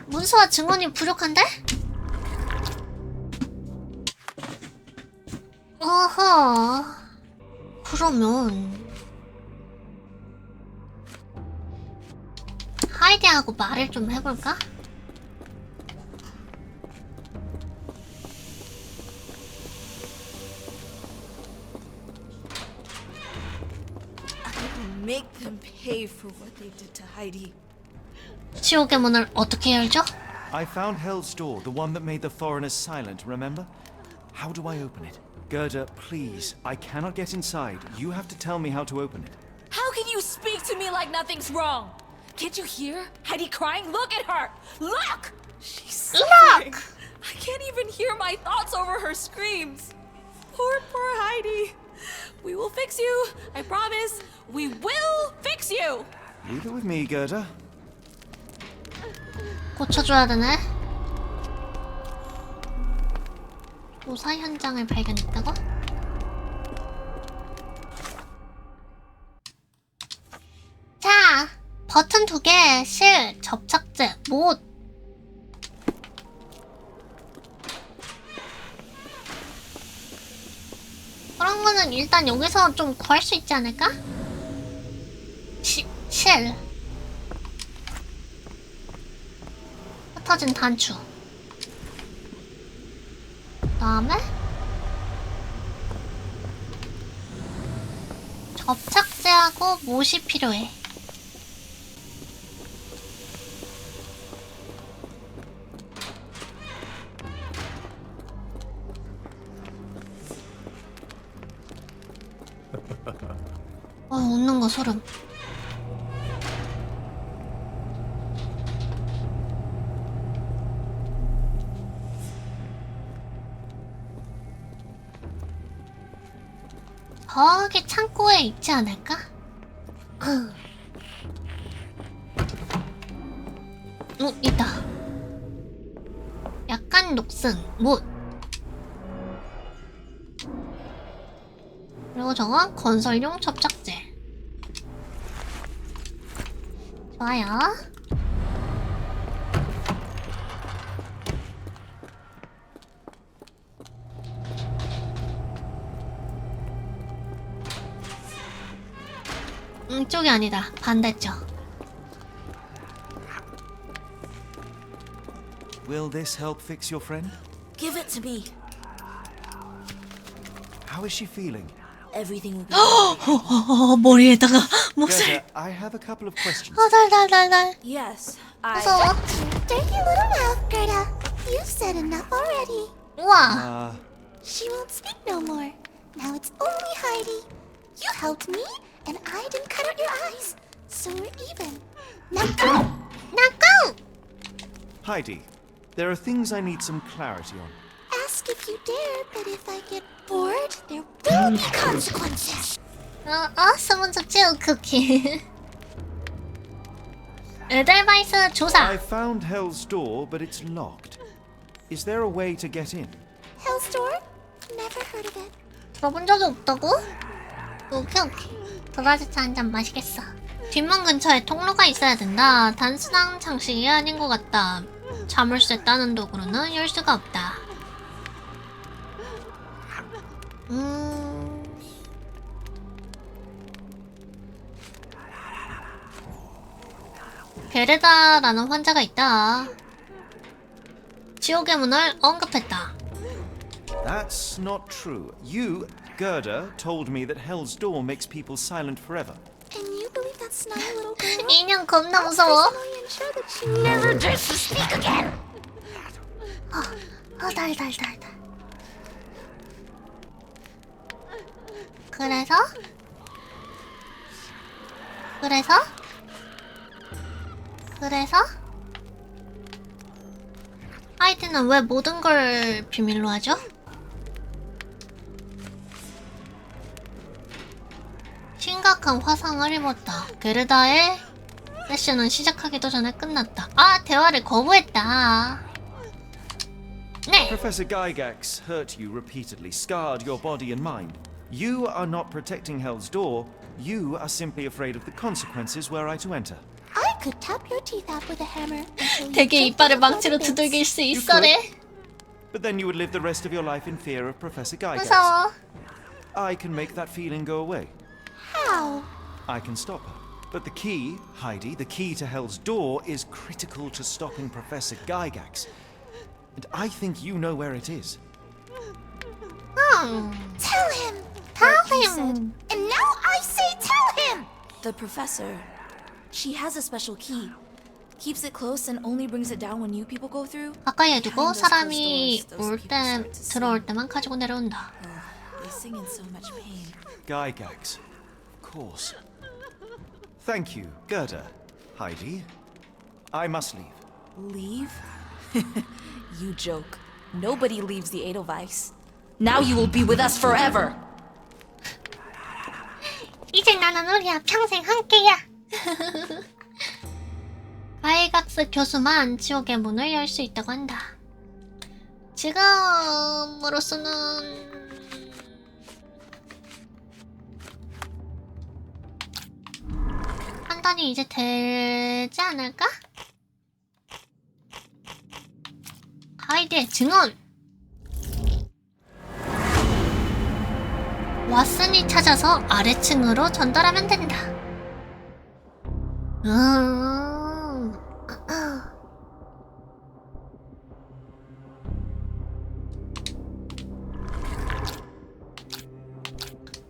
문서와 증언이 부족한데? 어허. 그러면 하이디하고 말을 좀 해볼까? Make them pay for what they did to Heidi. 지옥의 문을 어떻게 열죠? I found Hell's door, the one that made the foreigners silent, remember? How do I open it? Gerda, please. I cannot get inside. You have to tell me how to open it. How can you speak to me like nothing's wrong? Can't you hear Heidi crying? Look at her! Look! She's suffering. Look! I can't even hear my thoughts over her screams. Poor Heidi. We will fix you. I promise. We will fix you. Leave it with me, Gerda. 고쳐줘야 되네. 조사 현장을 발견했다고? 자, 버튼 2개, 실, 접착제, 못. 그런 거는 일단 여기서 좀 구할 수 있지 않을까? 실. 흩어진 단추. 그다음에 접착제하고 못이 필요해. 웃는 거 소름. 저기 창고에 있지 않을까? 있다. 약간 녹슨 못. 그리고 저건 건설용 접착제. 좋아요. 이쪽이 아니다. 반대쪽. Will this help fix your friend? Give it to me. How is she feeling? Everything will be 머리에다가 목소리. Gerda, I have a couple of questions. 달달달달. Yes, I. 무서워. Dirty little mouth, Gerda. You've said enough already. 우와. She won't speak no more. Now it's only Heidi. You helped me, and I didn't cut out your eyes. So we're even. Now go! Now go! Heidi, there are things I need some clarity on. Ask if you dare, but if I get bored, there will be consequences. someone substitute cookie. 에델바이스 조사. I found Hell's Door, but it's locked. Is there a way to get in? Hell's Door? Never heard of it. 들어본 적이 없다고? 오케이. 도라지차 한잔 마시겠어. 뒷문 근처에 통로가 있어야 된다. 단순한 장식이 아닌 것 같다. 자물쇠 따는 도구로는 열 수가 없다. 베레다라는 환자가 있다. 지옥의 문을 언급했다. That's not true. You, Gerda, told me that Hell's Door makes people silent forever. And you believe that snotty little girl? 인형 겁나 무서워. Personally ensure that she never dares to speak again. 달달달달. 그래서 하이드는 왜 모든 걸 비밀로 하죠? 심각한 화상을 입었다. 게르다의 세션은 시작하기도 전에 끝났다. 대화를 거부했다. 네. Professor Gygax hurt you repeatedly, scarred your body and mind. You are not protecting Hell's Door. You are simply afraid of the consequences were I to enter. I could tap your teeth out with a hammer. until you 되게 took 이빨을 them 망치로 all to bits. 두들길 수 You 있어래. But then you would live the rest of your life in fear of Professor Gygax. 무서워. I can make that feeling go away. How? I can stop her. But the key, Heidi, the key to Hell's Door is critical to stopping Professor Gygax. And I think you know where it is. Tell him. He said, And now I say tell him. the professor. She has a special key. Keeps it close and only brings it down when new people go through. 가까이 해두고 Behind those 사람이 closed doors, 올 those 때, people start to sing. 들어올 때만 가지고 내려온다. They sing in so much pain. Gygax. Of course. Thank you, Gerda. Heidi. I must leave. Leave? You joke. Nobody leaves the Edelweiss. Now you will be with us forever. 이제 나는 우리야 평생 함께야. 가이각스 교수만 지옥의 문을 열 수 있다고 한다. 지금으로서는 판단이 이제 되지 않을까? 하이드의 증언! 왓슨이 찾아서 아래층으로 전달하면 된다.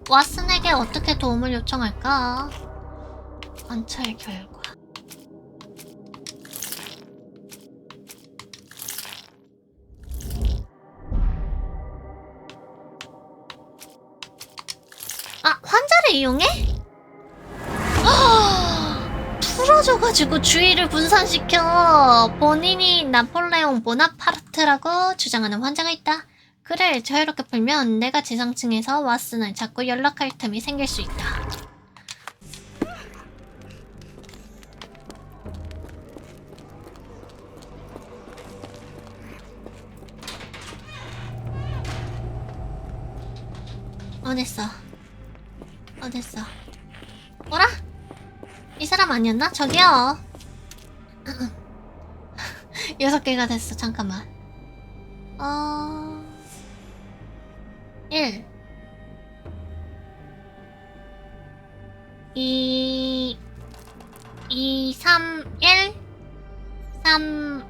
왓슨에게 어떻게 도움을 요청할까? 관찰 결과. 환자를 이용해? 풀어줘가지고 주의를 분산시켜. 본인이 나폴레옹 보나파르트라고 주장하는 환자가 있다. 그를 자유롭게 풀면 내가 지상층에서 왓슨을 자꾸 연락할 틈이 생길 수 있다. 어딨어? 어딨어? 뭐라? 이 사람 아니었나? 저기요. 6개가 됐어. 잠깐만. 1 2 2 3 1 3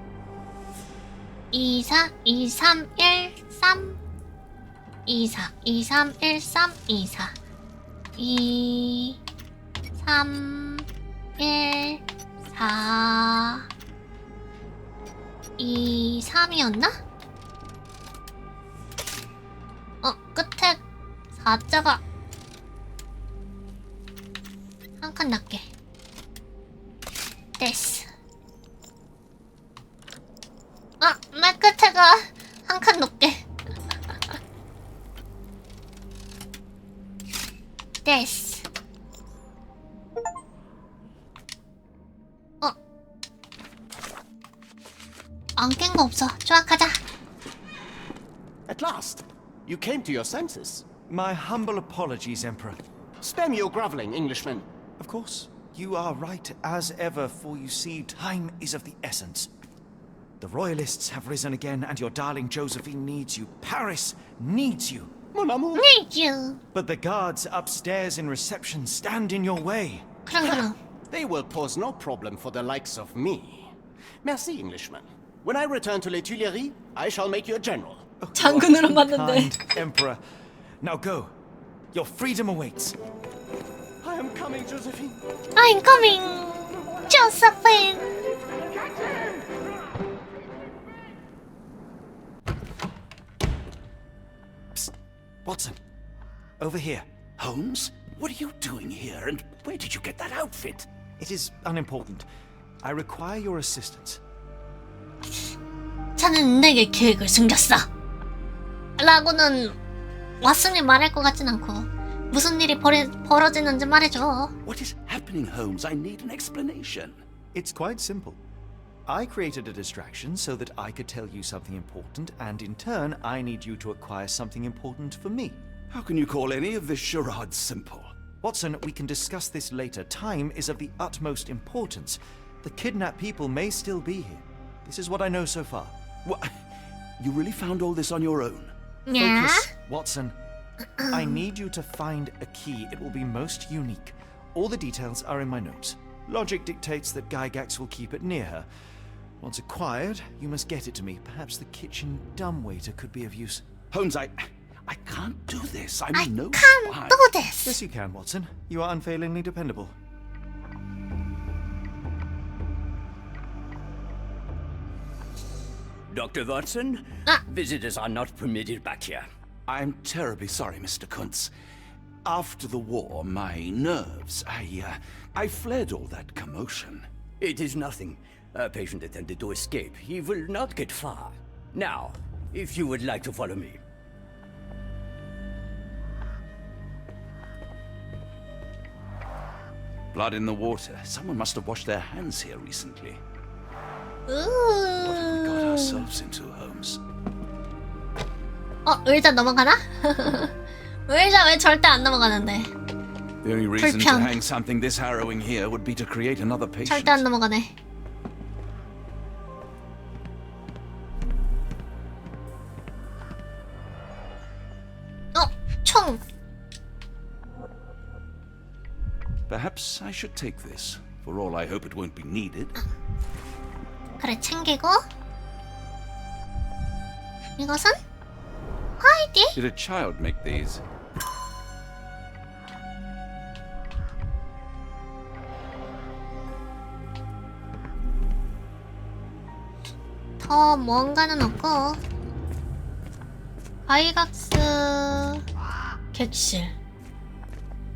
2 4 2 3 1 3 2 4 2 3 1 3 2 4 2 3 1 4 2 3이었나? 끝에 4자가 한 칸 낮게. 됐어. 맨 끝에가 한 칸 높게. 됐어. 안 깬 거 없어. 좋아, 가자. At last, you came to your senses. My humble apologies, Emperor. Spare me your groveling, Englishman. Of course, you are right as ever, for you see, time is of the essence. The royalists have risen again, and your darling Josephine needs you. Paris needs you. Mon amour. Need you. But the guards upstairs in reception stand in your way. 그럼. They will pose no problem for the likes of me. Merci, Englishman. When I return to Les Tuileries, I shall make you a general. 장군으로 봤는데. Kind Emperor. Now go. Your freedom awaits. I am coming, Josephine. I'm coming, Josephine. Psst. Watson. Over here. Holmes, what are you doing here, and where did you get that outfit? It is unimportant. I require your assistance. 자는 내게 계획을 숨겼어. 라고는 왓슨이 말할 것 같진 않고 무슨 일이 벌어지는지 말해줘. What is happening, Holmes? I need an explanation. It's quite simple. I created a distraction so that I could tell you something important, and in turn, I need you to acquire something important for me. How can you call any of this charade simple? Watson, we can discuss this later. Time is of the utmost importance. The kidnapped people may still be here. This is what I know so far. What? You really found all this on your own? Yeah? Focus, Watson. I need you to find a key. It will be most unique. All the details are in my notes. Logic dictates that Gygax will keep it near her. Once acquired, you must get it to me. Perhaps the kitchen dumbwaiter could be of use. Holmes, I can't do this. I'm I no can't spy. do this. Yes, you can, Watson. You are unfailingly dependable. Dr. Watson, visitors are not permitted back here. I'm terribly sorry, Mr. Kuntz. After the war, my nerves, I fled all that commotion. It is nothing. A patient attempted to escape. He will not get far. Now, if you would like to follow me. Blood in the water. Someone must have washed their hands here recently. What have we got ourselves into, Holmes? 의자 넘어가나? 의자 왜 절대 안 넘어가는데? The only reason to 불편. hang something this harrowing here would be to create another patient. 절대 안 넘어가네. 총. Perhaps I should take this. For all I hope it won't be needed. 그래, 챙기고. 이것은? 하이디? Did a child make these? 더 뭔가는 없고. 바이각스 객실.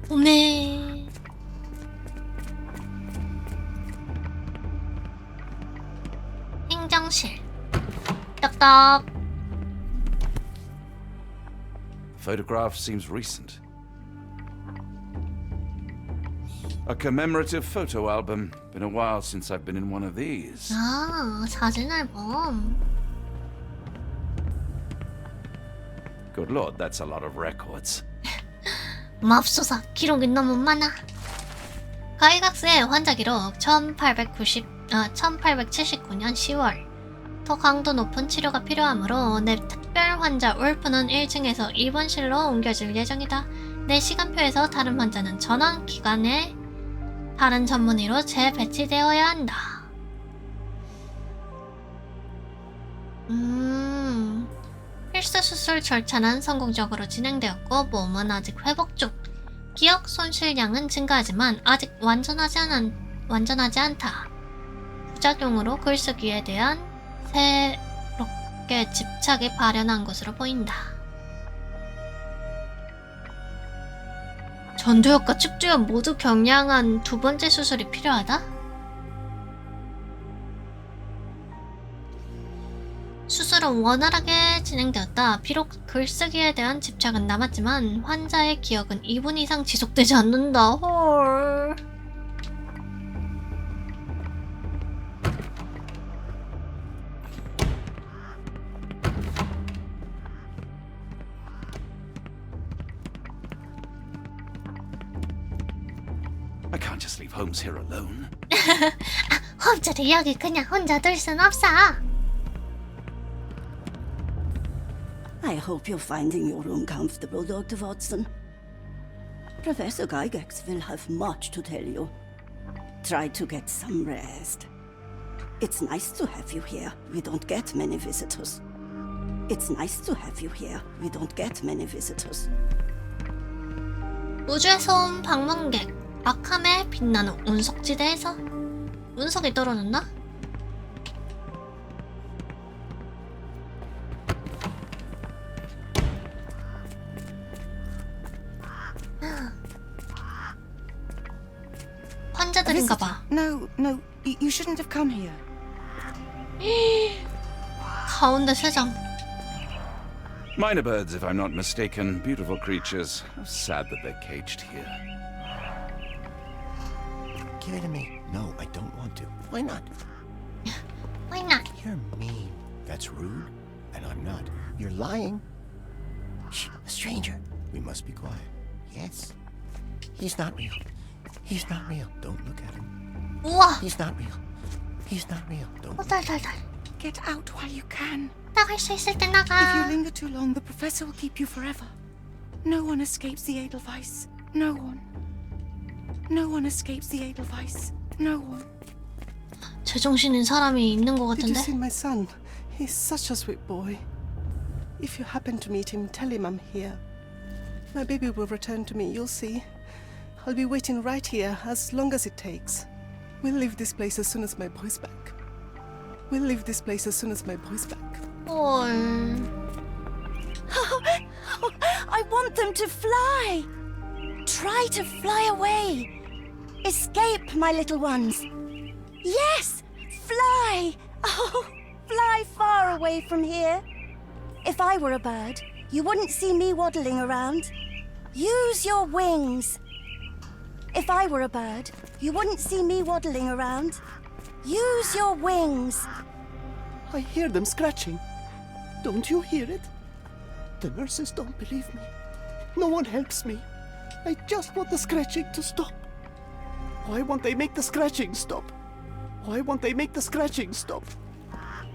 오메. 상정실. 딱딱. Photograph seems recent. A commemorative photo album. Been a while since I've been in one of these. 아, 사진 앨범. Good lord, that's a lot of records. 맙소사, 기록이 너무 많아. 가이각스의 환자 기록 1879년 10월. 더 강도 높은 치료가 필요하므로 내 특별 환자 울프는 1층에서 입원실로 옮겨질 예정이다. 내 시간표에서 다른 환자는 전원 기관에 다른 전문의로 재배치되어야 한다. 필수 수술 절차는 성공적으로 진행되었고 몸은 아직 회복 중. 기억 손실량은 증가하지만 아직 완전하지 않다. 부작용으로 글쓰기에 대한 새롭게 집착이 발현한 것으로 보인다. 전두엽과 측두엽 모두 경량한 두 번째 수술이 필요하다? 수술은 원활하게 진행되었다. 비록 글쓰기에 대한 집착은 남았지만 환자의 기억은 2분 이상 지속되지 않는다. 헐. I can't just leave Holmes here alone. 홈즈를 여기 그냥 혼자 둘 순 없어. I hope you're finding your room comfortable, Dr. Watson. Professor Gygax will have much to tell you. Try to get some rest. It's nice to have you here. We don't get many visitors. It's nice to have you here. We don't get many visitors. 우주에서 온 방문객. 아캄의 빛나는 운석지대에서 운석이 떨어졌나? 환자들인가봐. No, you shouldn't have come here. 가운데 세 장. Minor birds, if I'm not mistaken. Beautiful creatures. Sad that they're caged here. Give it to me. No, I don't want to. Why not? Why not? You're mean. That's rude. And I'm not. You're lying. Shh, a stranger. We must be quiet. Yes. He's not real. He's not real. Don't look at him. 우와. He's not real. He's not real. Don't. 달달달. Get out while you can. 나갈 수 있을 때 If you 나가. linger too long, the professor will keep you forever. No one escapes the Edelweiss. No one. No one escapes the Edelweiss. No one. 제정신인 사람이 있는 것 Did you 같은데? see my son? He's such a sweet boy. If you happen to meet him, tell him I'm here. My baby will return to me, you'll see. I'll be waiting right here as long as it takes. We'll leave this place as soon as my boy's back. We'll leave this place as soon as my boy's back. 헐. I want them to fly. Try to fly away. Escape, my little ones. Yes, fly. Oh, fly far away from here. If I were a bird, you wouldn't see me waddling around. Use your wings. If I were a bird, you wouldn't see me waddling around. Use your wings. I hear them scratching. Don't you hear it? The nurses don't believe me. No one helps me. I just want the scratching to stop. Why won't they make the scratching stop? Why won't they make the scratching stop?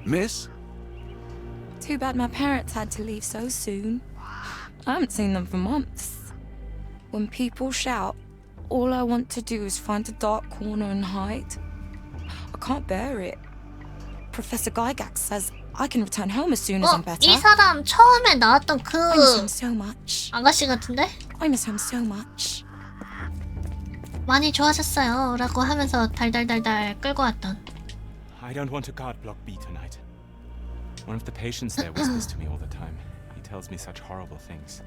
Miss? Too bad my parents had to leave so soon. I haven't seen them for months. When people shout, all I want to do is find a dark corner and hide. I can't bear it. Professor Gygax says I can return home as soon as I'm better. 이 사람 처음에 나왔던 그 I miss him so much. 아가씨 같은데? I miss him so much. 많이 좋아졌어요 라고 하면서 달달달달 끌고 왔던. I don't want a guard block B tonight. One of the patients there whispers to me all the time. He tells me such horrible things.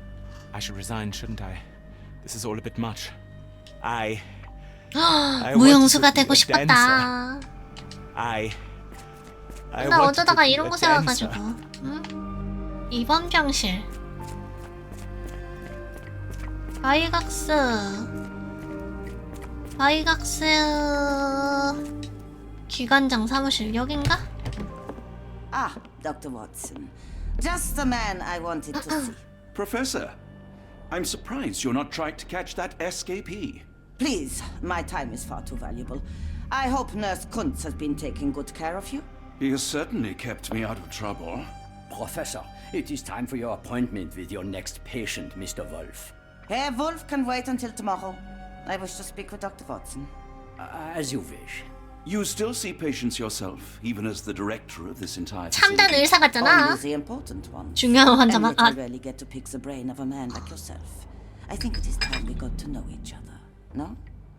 I should resign, shouldn't I? This is all a bit much. I 무용수가 wanted to 되고 be a dancer. 싶었다. I 나 어쩌다가 이런 곳에 와가지고. 응? 입원 병실. 바이각스. 기관장 사무실 여긴가? Ah, Dr. Watson. Just the man I wanted to see. Professor, I'm surprised you're not trying to catch that escapee. Please, my time is far too valuable. I hope Nurse Kuntz has been taking good care of you. He has certainly kept me out of trouble. Professor, it is time for your appointment with your next patient, Mr. Wolf. Herr Wolf can wait until tomorrow. I wish to speak with Dr. Watson. As you wish. You still see patients yourself, even as the director of this entire 참단 facility. 의사 같잖아. Only the important ones. 중요한 환자만. And yet I rarely get to pick the brain of a man like yourself. I think it is time we got to know each other. No?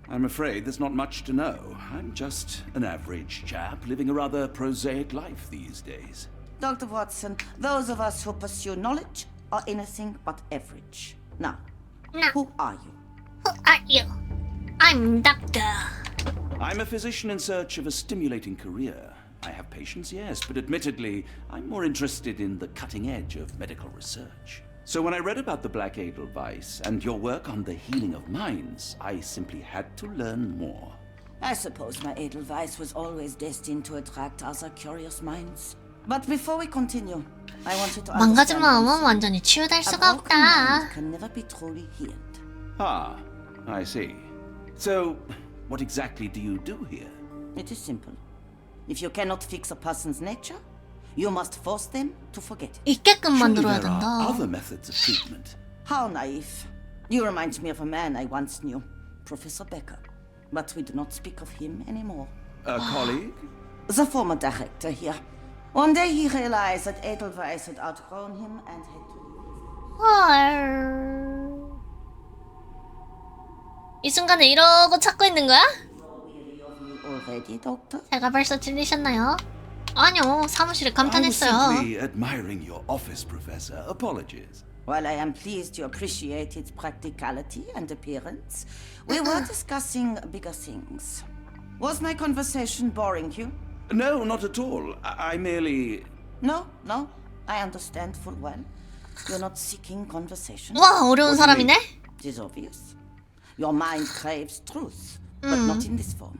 I'm afraid there's not much to know. I'm just an average chap living a rather prosaic life these days. Dr. Watson, those of us who pursue knowledge are anything but average. Now, who are you? Who are you? I'm Doctor. I'm a physician in search of a stimulating career. I have patients, yes, but admittedly, I'm more interested in the cutting edge of medical research. So when I read about the Black Edelweiss and your work on the healing of minds, I simply had to learn more. I suppose my Edelweiss was always destined to attract other curious minds. But before we continue, I want you to 망가진 understand 마음은 완전히 치유될 수가 broken mind 없다. can never be truly healed. Ah, I see. So, what exactly do you do here? It is simple. If you cannot fix a person's nature, you must force them to forget it. 있게끔 Surely 만들어야 there are 된다. other methods of treatment. How naive. You remind me of a man I once knew, Professor Becker. But we do not speak of him anymore. A colleague? The former director here. One day he realized that Edelweiss had outgrown him and had to leave. 헐. 이 순간에 이러고 찾고 있는 거야? Already, doctor? 제가 벌써 질리셨나요? 아니요, 사무실에 I was 감탄했어요. simply admiring your office, Professor. Apologies. While I am pleased you appreciate its practicality and appearance, we were discussing bigger things. Was my conversation boring you? No, not at all. I merely... No, I understand full well. You're not seeking conversation. 와, 어려운 사람이네? It is obvious. Your mind craves truth, but not in this form.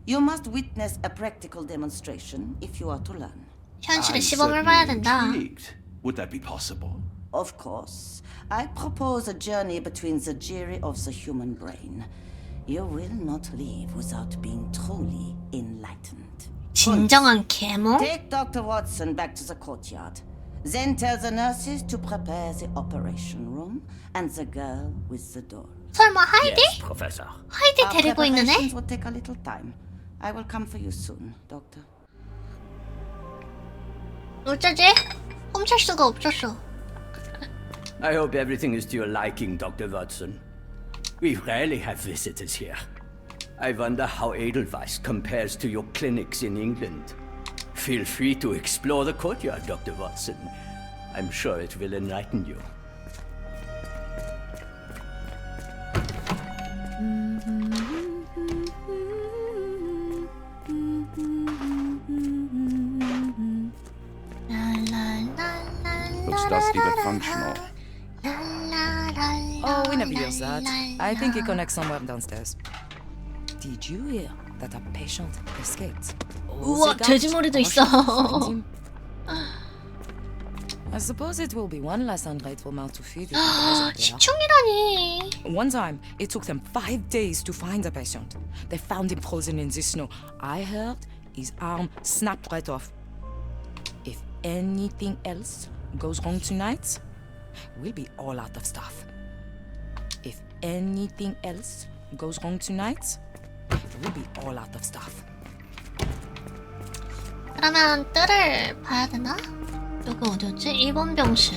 You must witness a practical demonstration if you are to learn. 현실의 I'm 시범을 봐야 certainly 된다. intrigued. Would that be possible? Of course. I propose a journey between the jury of the human brain. You will not leave without being truly enlightened. 진정한 계몽? Take Dr. Watson back to the courtyard. Then tell the nurses to prepare the operation room and the girl with the doll. 설마 하이디? Yes, Professor. 하이디 Our 데리고 있는 애? preparations will take a little time. I will come for you soon, Doctor. 어쩌지? 훔칠 수가 없었어. I hope everything is to your liking, Dr. Watson. We rarely have visitors here. I wonder how Edelweiss compares to your clinics in England. Feel free to explore the courtyard, Dr. Watson. I'm sure it will enlighten you. Looks dusty but functional. Oh, we never use that. I think it connects somewhere downstairs. Did you hear that a patient escaped? 우와, 돼지머리도 있어. I suppose it will be one less ungrateful mouth to feed. If 시충이라니. One time, it took them 5 days to find the patient. They found him frozen in the snow. I heard his arm snapped right off. If anything else goes wrong tonight, we'll be all out of stuff. If anything else goes wrong tonight, we'll be all out of stuff. 그러면 뜰을 봐야 되나? 여기 어디였지? 입원 병실.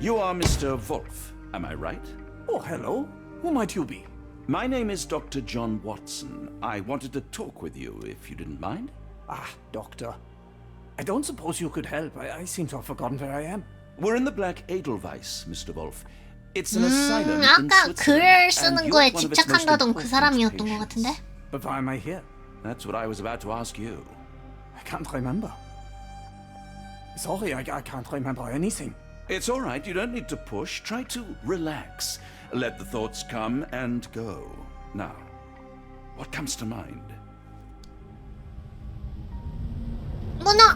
You are Mr. Wolf, am I right? Oh, hello. Who might you be? My name is Dr. John Watson. I wanted to talk with you, if you didn't mind. Ah, doctor. I don't suppose you could help. I seem to have forgotten where I am. We're in the Black Edelweiss, Mr. Wolf. It's an asylum in 아까 Switzerland, 글 and 쓰는 you're 거에 one of its most 집착한다던 그 important 사람이었던 것 patients. 같은데? But why am I here? That's what I was about to ask you. I can't remember. Sorry, I can't remember anything. It's all right. You don't need to push. Try to relax. Let the thoughts come and go. Now, what comes to mind? 문어!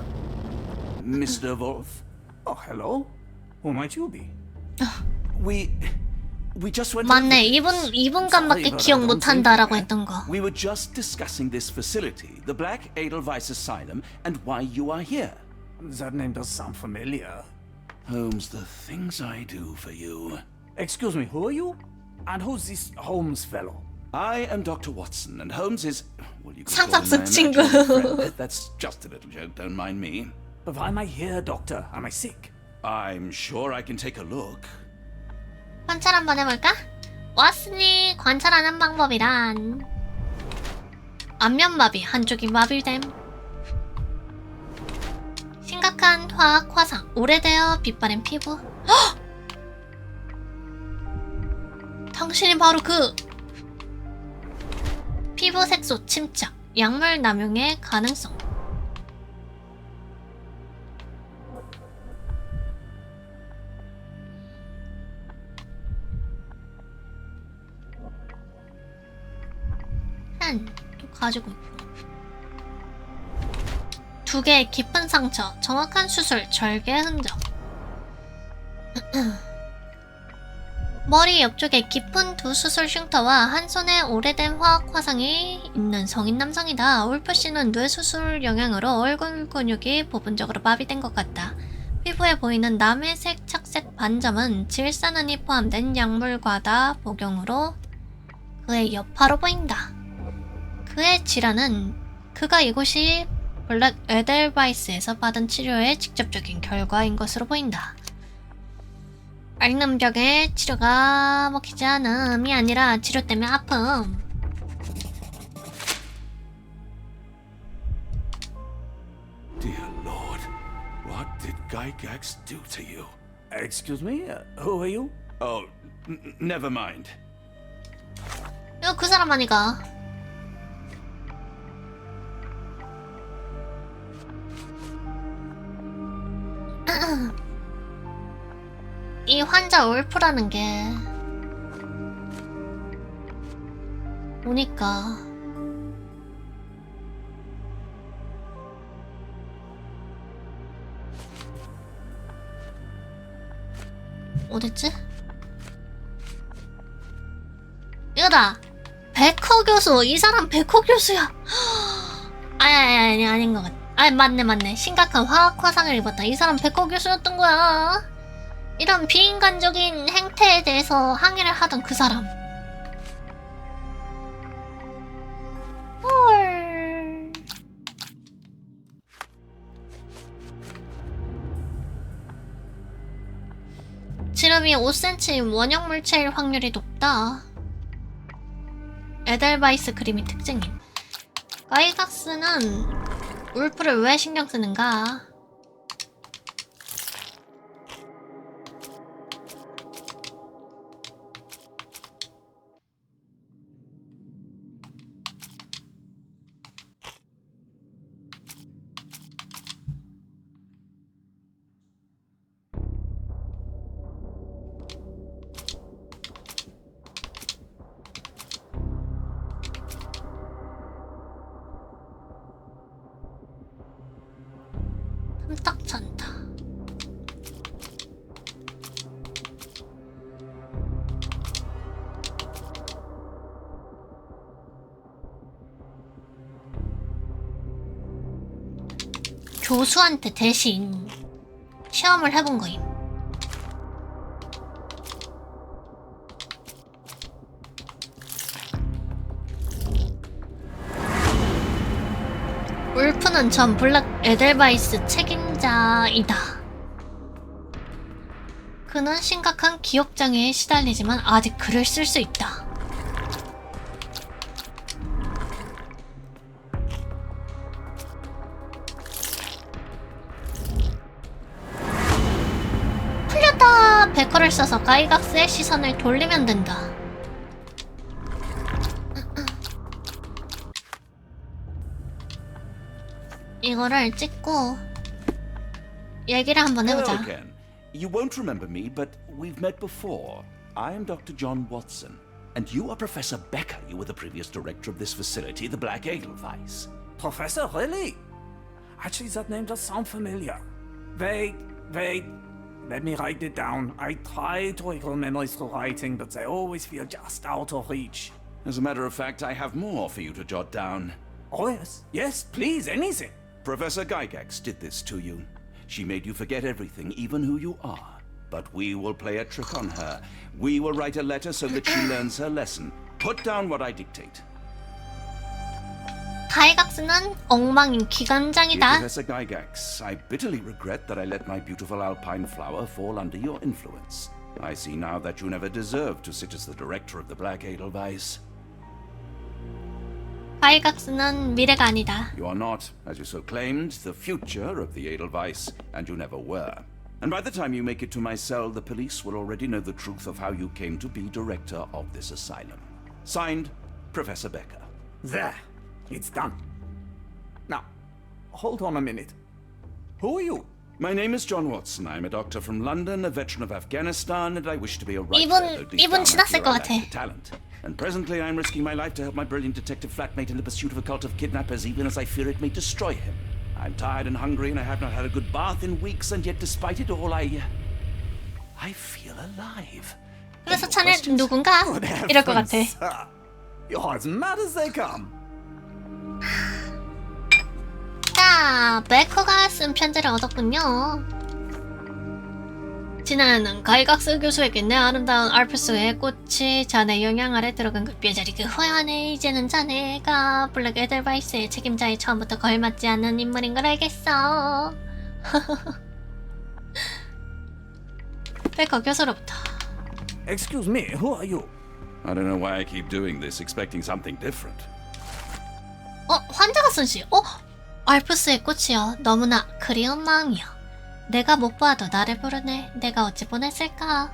Mr. Wolf? Oh, hello. Who might you be? We just went 맞네. 2분간밖에 기억 못한다라고 했던 거. We were just discussing this facility, the Black Edelweiss Asylum, and why you are here. That name does sound familiar. Holmes, the things I do for you. Excuse me, who are you? And who's this Holmes fellow? I am Dr. Watson, and Holmes is... Well, you can 상상 call him 속 my 친구. imaginary friend. That's just a little joke, don't mind me. But why am I here, doctor? Am I sick? I'm sure I can take a look. 관찰 한번 해볼까? 왓슨이 관찰하는 방법이란 안면마비, 한쪽이 마비됨. 심각한 화학 화상, 오래되어 빛바랜 피부. 헉! 당신이 바로 그 피부 색소 침착, 약물 남용의 가능성. 또 가지고 있고. 2개의 깊은 상처, 정확한 수술, 절개 흔적. 머리 옆쪽에 깊은 2 수술 흉터와 한 손에 오래된 화학 화상이 있는 성인 남성이다. 울프 씨는 뇌 수술 영향으로 얼굴 근육이 부분적으로 마비된 것 같다. 피부에 보이는 남회색 착색 반점은 질산은이 포함된 약물 과다 복용으로 그의 여파로 보인다. 그의 질환은 그가 이곳이 블랙 에델바이스에서 받은 치료의 직접적인 결과인 것으로 보인다. 알능병의 치료가 먹히지 않음이 아니라 치료 때문에 아픔. Dear Lord, what did Gygax do to you? Excuse me, who are you? Oh, never mind. 이거 그 사람 아니가? 이 환자 울프라는 게 오니까 어딨지? 이거다! 백호 교수! 이 사람 백호 교수야! 아니 아닌 것 같아. 아니 맞네. 심각한 화학 화상을 입었다. 이 사람 백호 교수였던 거야. 이런 비인간적인 행태에 대해서 항의를 하던 그 사람. 헐. 지름이 5cm인 원형 물체일 확률이 높다. 에델바이스 그림이 특징임. 가이각스는 울프를 왜 신경 쓰는가? 탐탁치 않다. 교수한테 대신 시험을 해본 거임. 울프는 전 블랙 에델바이스 책임자이다. 그는 심각한 기억장애에 시달리지만 아직 글을 쓸 수 있다. 풀렸다! 베커를 써서 가이각스의 시선을 돌리면 된다. 이거를 찍고 얘기를 한번 Hello 해보자. again. You won't remember me, but we've met before. I am Dr. John Watson, and you are Professor Becker. You were the previous director of this facility, the Black Edelweiss. Professor, really? Actually, that name does sound familiar. Wait. Let me write it down. I try to recall memories through writing, but they always feel just out of reach. As a matter of fact, I have more for you to jot down. Oh, yes. Yes, please, anything. Professor Gygax did this to you. She made you forget everything, even who you are. But we will play a trick on her. We will write a letter so that she learns her lesson. Put down what I dictate. 가이각스는 엉망인 Dear 기관장이다. Professor Gygax, I bitterly regret that I let my beautiful alpine flower fall under your influence. I see now that you never deserved to sit as the director of the Black Edelweiss. 가이각스는 미래가 아니다. You are not, as you so claimed, the future of the Edelweiss, and you never were. And by the time you make it to my cell, the police will already know the truth of how you came to be director of this asylum. Signed, Professor Becker. There. It's done. Now, hold on a minute. Who are you? My name is John Watson. I'm a doctor from London, a veteran of Afghanistan, and I wish to be a writer. 이분 지났을 것 같아. Talent. And presently I'm risking my life to help my brilliant detective flatmate in the pursuit of a cult of kidnappers, even as I fear it may destroy him. I'm tired and hungry, and I have not had a good bath in weeks, and yet despite it all, I feel alive. 그래서 차는 누군가 이럴 것 같아. You're as mad as they come. 자, 베커가 쓴 편지를 얻었군요. 지난 가이각스 교수에게 내 아름다운 알프스의 꽃이 자네 영향 아래 들어간 그 뼈저리 그 후회하네. 이제는 자네가 블랙 에델바이스의 책임자에 처음부터 걸맞지 않는 인물인 걸 알겠어. 베커 교수로부터. Excuse me, who are you? I don't know why I keep doing this, expecting something different. 환자가 쓴 시. 알프스의 꽃이여, 너무나 그리운 마음이여. 내가 못 봐도 나를 부르네. 내가 어찌 보냈을까?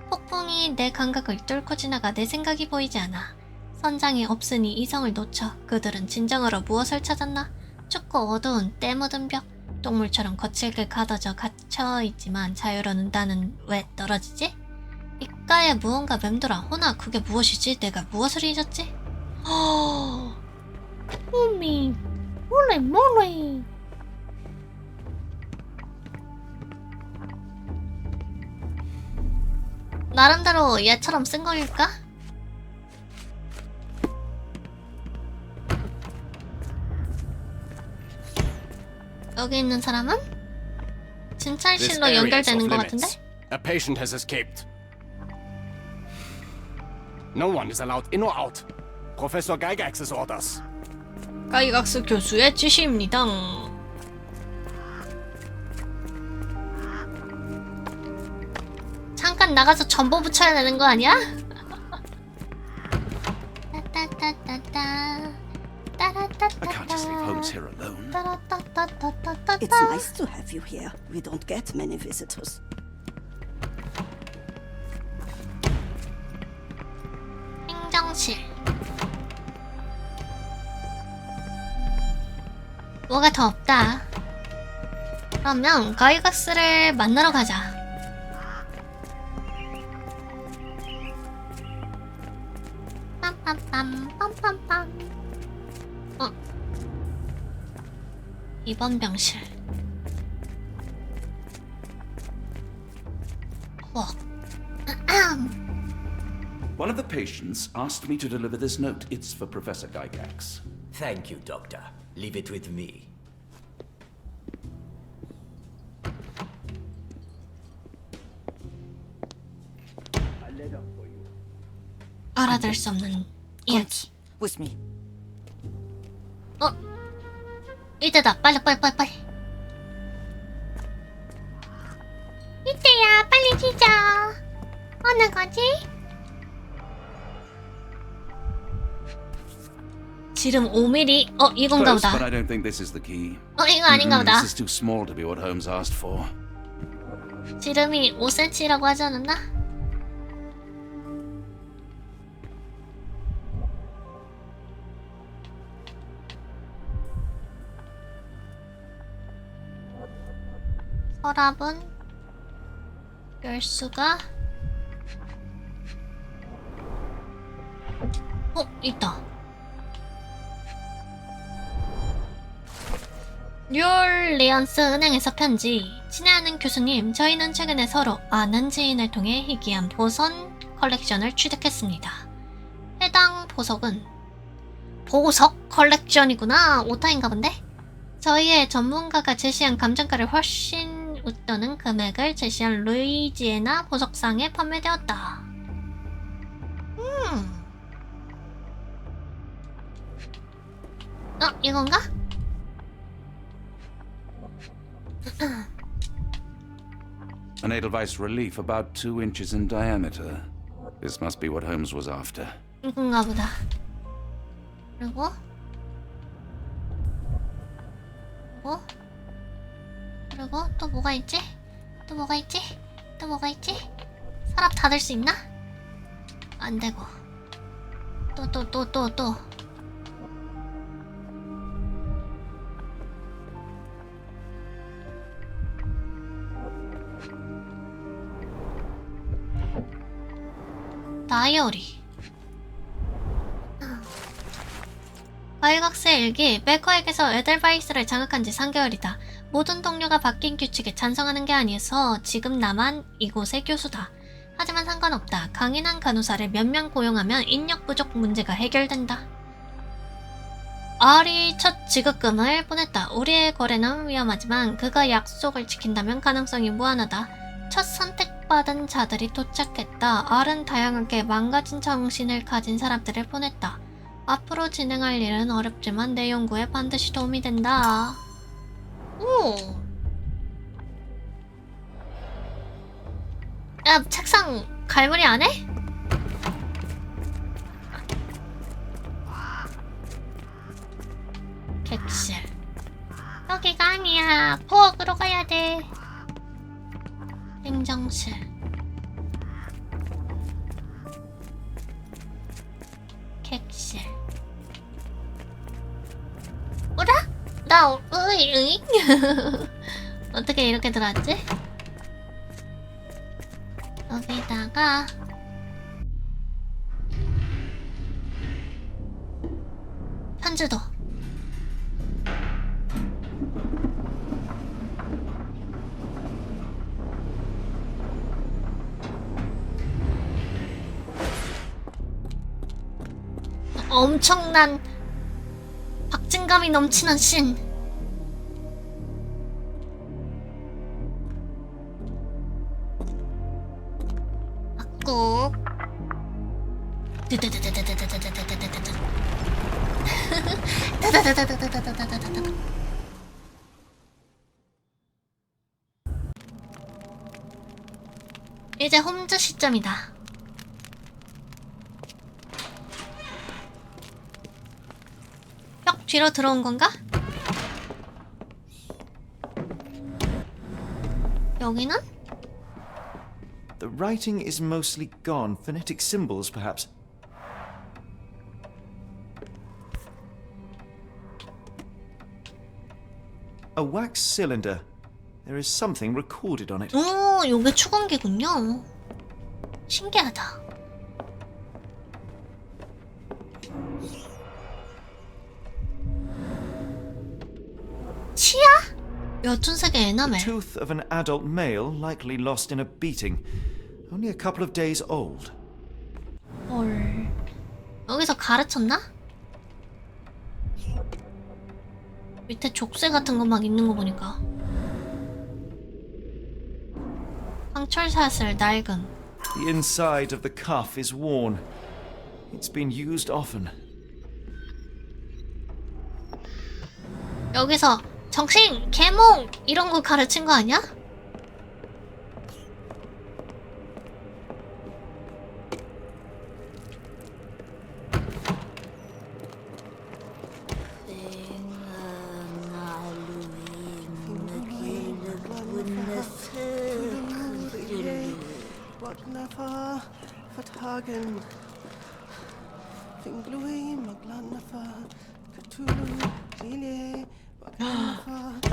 폭풍이 내 감각을 뚫고 지나가 내 생각이 보이지 않아. 선장이 없으니 이성을 놓쳐. 그들은 진정으로 무엇을 찾았나? 춥고 어두운 때 묻은 벽. 동물처럼 거칠게 가둬져 갇혀있지만 자유로운 나는 왜 떨어지지? 입가에 무언가 맴돌아. 호나, 그게 무엇이지? 내가 무엇을 잊었지? 어미, 몰래. 나름대로 얘처럼 쓴 거일까? 여기 있는 사람은 진찰실로 연결되는 것 같은데? A patient has escaped. No one is allowed in or out. Professor Gygax's orders. 가이각스 교수의 지시입니다. 잠깐 나가서 전보 붙여야 되는 거 아니야? I can't just leave Holmes here alone. It's nice to have you here. We don't get many visitors. 행정실. 뭐가 더 없다. 그러면 가이각스를 만나러 가자. 빰빰빰. 입원 병실. One of the patients asked me to deliver this note. It's for Professor Gygax. Thank you, Doctor. Leave it with me. 알아들 수 없는 이야기. With me. 이때다. 빨리. 이때야, 빨리 지자. 어느 거지? 지름 5mm. 이건가 Close, 보다. but I don't think this is the key. 이거 아닌가 보다. This is too small to be what Holmes asked for. 지름이 5cm라고 하지 않았나? 서랍은 열 수가 있다. 뉴올리언스 은행에서 편지. 친애하는 교수님, 저희는 최근에 서로 아는 지인을 통해 희귀한 보선 컬렉션을 취득했습니다. 해당 보석 컬렉션이구나. 오타인가 본데? 저희의 전문가가 제시한 감정가를 훨씬 웃도는 금액을 제시한 루이지애나 보석상에 판매되었다. 이건가? An Edelweiss relief about 2 inches in diameter. This must be what Holmes was after. 이건가 보다. 그리고 또 뭐가 있지? 또 뭐가 있지? 서랍 닫을 수 있나? 안 되고. 또. 다이어리. 과일각세 일기. 베커에게서 에델바이스를 장악한 지 3개월이다. 모든 동료가 바뀐 규칙에 찬성하는 게 아니어서 지금 나만 이곳의 교수다. 하지만 상관없다. 강인한 간호사를 몇 명 고용하면 인력 부족 문제가 해결된다. 알이 첫 지급금을 보냈다. 우리의 거래는 위험하지만 그가 약속을 지킨다면 가능성이 무한하다. 첫 선택받은 자들이 도착했다. 알은 다양하게 망가진 정신을 가진 사람들을 보냈다. 앞으로 진행할 일은 어렵지만 내 연구에 반드시 도움이 된다. 오! 야, 책상 갈무리 안 해? 객실. 여기가 아니야. 부엌으로 가야 돼. 행정실. 객실. 뭐라? 으잉? 어떻게 이렇게 들어왔지? 여기다가 편지도. 엄청난 박진감이 넘치는 씬. 꾹. 이제 홈즈 시점이다. 벽 뒤로 들어온 건가? 여기는? The writing is mostly gone. Phonetic symbols, perhaps. A wax cylinder. There is something recorded on it. 오, 이게 추궁기군요. 신기하다. 치아? 여춘색의 에나멜. The tooth of an adult male, likely lost in a beating. Only a couple of days old. 헐. 여기서 가르쳤나? 밑에 족쇄 같은 거 막 있는 거 보니까. 황철사슬 낡음. The inside of the cuff is worn. It's been used often. 여기서 정신, 개몽 이런 거 가르친 거 아니야?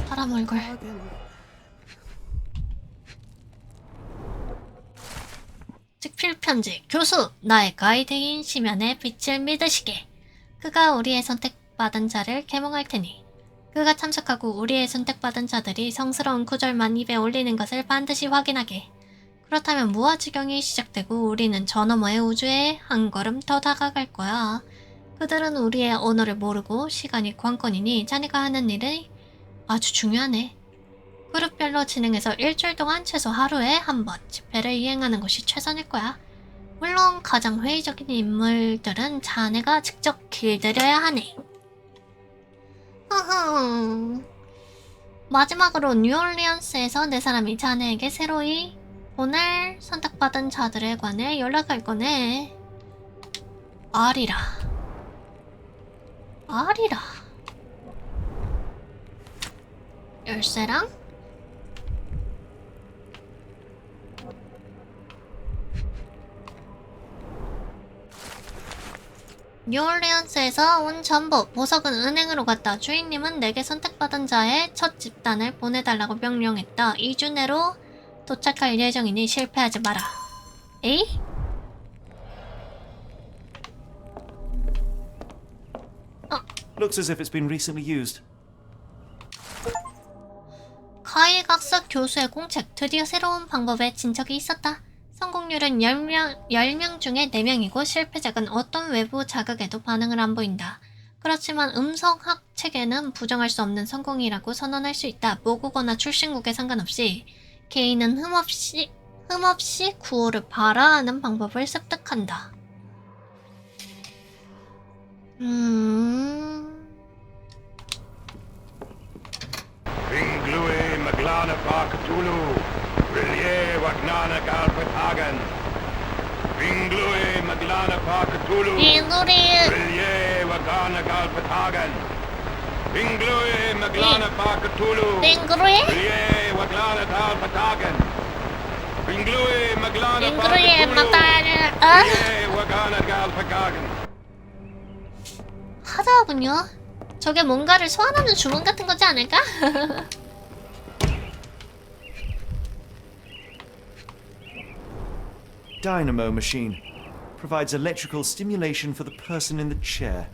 사람 얼굴. 편지. 교수, 나의 가이드인 시면의 빛을 믿으시게. 그가 우리의 선택받은 자를 계몽할 테니 그가 참석하고 우리의 선택받은 자들이 성스러운 구절만 입에 올리는 것을 반드시 확인하게. 그렇다면 무아지경이 시작되고 우리는 저 너머의 우주에 한 걸음 더 다가갈 거야. 그들은 우리의 언어를 모르고 시간이 관건이니 자네가 하는 일이 아주 중요하네. 그룹별로 진행해서 일주일 동안 최소 하루에 한 번 집회를 이행하는 것이 최선일 거야. 물론 가장 회의적인 인물들은 자네가 직접 길들여야 하네. 마지막으로 뉴올리언스에서 네 사람이 자네에게 새로이 보낼 선택받은 자들에 관해 연락할 거네. 아리라. 열쇠랑 뉴올리언스에서 온 전부. 보석은 은행으로 갔다. 주인님은 내게 선택받은 자의 첫 집단을 보내달라고 명령했다. 2주 내로 도착할 예정이니 실패하지 마라. 에이? Looks as if it's been recently used. 가일각석 교수의 공책. 드디어 새로운 방법에 진척이 있었다. 성공률은 10명 중에 4명이고 실패작은 어떤 외부 자극에도 반응을 안 보인다. 그렇지만 음성학 체계는 부정할 수 없는 성공이라고 선언할 수 있다. 모국어나 출신국에 상관없이 개인은 흠없이 구호를 발화하는 방법을 습득한다. Ringlui Maglana Bakatulu, Rilye Wagnana Galpatagan. Ringlui Maglana Bakatulu, Rilye Wagana Galpatagan. Ringlui Maglana Bakatulu, Rilye Waglana Galpatagan. Ringlui Maglana Bakatulu, Rilye Wagana Galpatagan. 하다군요. 저게 뭔가를 소환하는 주문 같은 거지 않을까? Dynamo machine. Provides electrical stimulation for the person in the chair.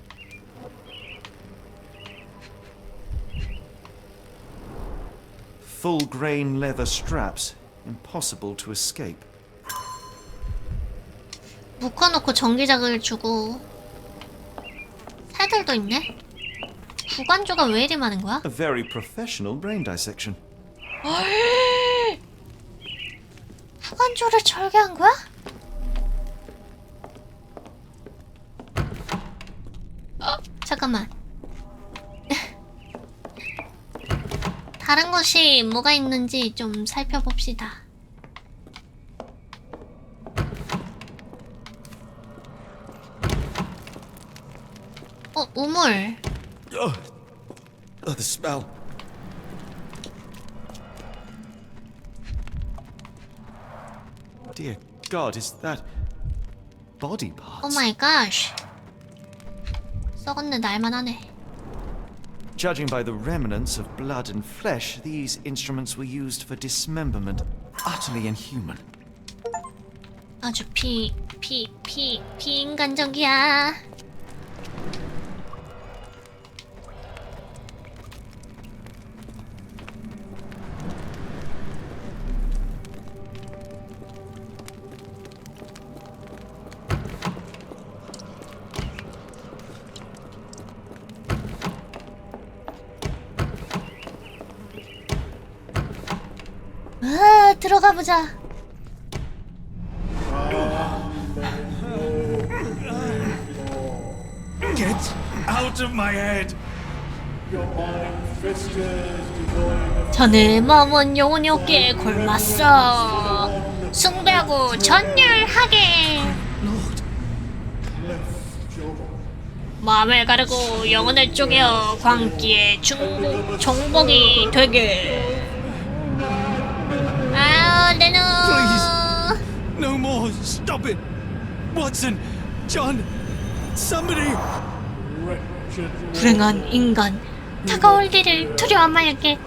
Full grain leather straps. Impossible to escape. 묶어놓고 전기자극을 주고. 새들도 있네? 구간조가 왜 이리 많은 거야? A very professional brain dissection. 구간조를 절개한 거야? 잠깐만. 다른 곳이 뭐가 있는지 좀 살펴봅시다. 우물. Oh, the smell. Dear God, is that body parts? Oh my gosh. 썩었네, 날만하네. Judging by the remnants of blood and flesh, these instruments were used for dismemberment. Utterly inhuman. 아주 비인간적이야. 들어가 보자. Get out of my head. 자네 마음은 영혼이 없기에 골맞어. 숭배하고 전율하게. 마음을 가르고 영혼을 쪼개어 광기의 종복이 되게. 아우, 내 눈. No more. Stop it. Watson, John, somebody. 불행한 인간. 다가올 길을 두려워 말게.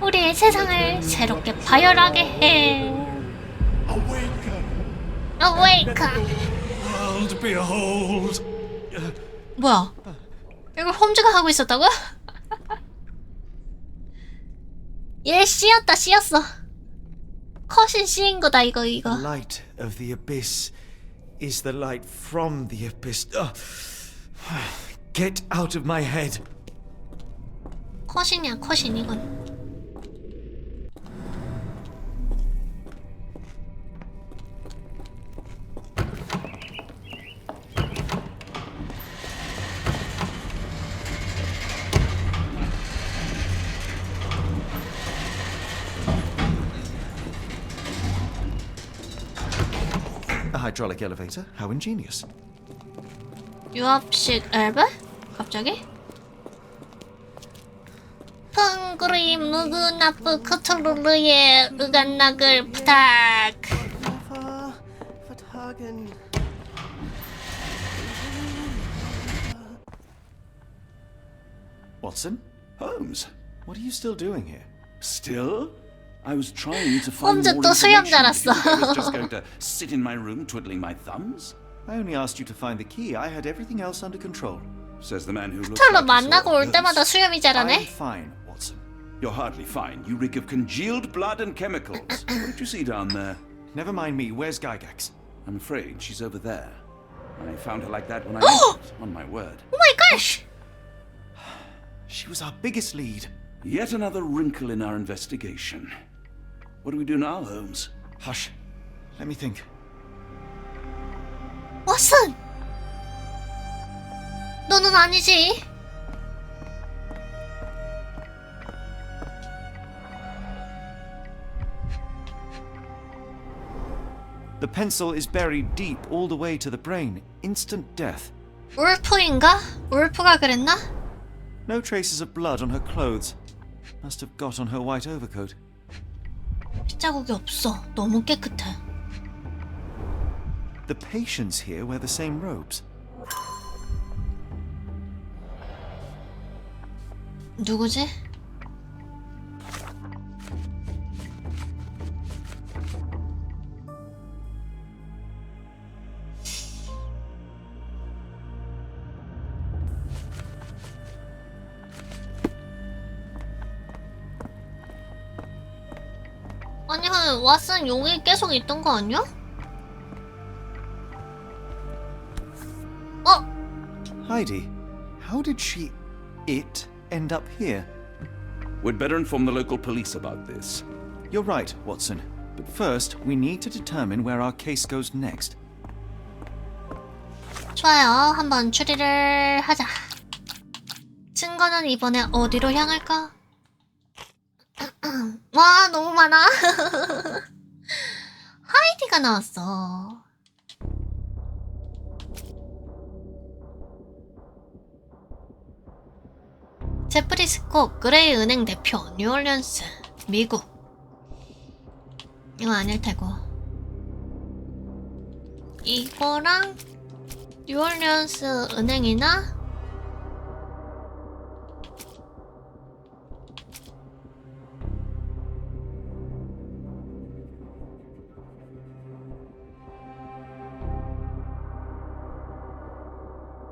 우리의 세상을 새롭게 파열하게 해. Awakened. World behold. 뭐야? 이걸 홈즈가 하고 있었다고? 얘 씌었다 씌었어. 컷인 씌인 거다 이거. The light of the abyss is the light from the abyss. Get out of my head. 컷이냐 컷인 이건. A hydraulic elevator? How ingenious. 유압식 엘베? 갑자기? 펑그리 무그나프 크토르르의 으간락을 부탁. Watson? Holmes? What are you still doing here? Still? I was trying to find 홈즈 more 또 수염 information. 자랐어. I was just going to sit in my room twiddling my thumbs. I only asked you to find the key. I had everything else under control. Says the man who looks 털로 like he 만나고 saw 올 때마다 수염이 ghosts. 자라네. I'm fine, Watson. You're hardly fine. You reek of congealed blood and chemicals. What did you see down there? Never mind me. Where's Gygax? I'm afraid she's over there. I found her like that when I entered, on my word. Oh my gosh! She was our biggest lead. Yet another wrinkle in our investigation. What do we do now, Holmes? Hush. Let me think. 왓슨! 너는 아니지? The pencil is buried deep all the way to the brain. Instant death. 울프인가? 울프가 그랬나? No traces of blood on her clothes. Must have got on her white overcoat. 핏자국이 없어. 너무 깨끗해. The patients here wear the same robes. 누구지? 아니, 왓슨 용이 계속 있던 거 아니야? Heidi, how did it end up here? We'd better inform the local police about this. You're right, Watson. But first, we need to determine where our case goes next. 좋아요. 한번 추리를 하자. 증거는 이번에 어디로 향할까? 와, 너무 많아. 하이디가 나왔어. 제프리 스콧, 그레이 은행 대표, 뉴올리언스, 미국. 이거 아닐 테고. 이거랑 뉴올리언스 은행이나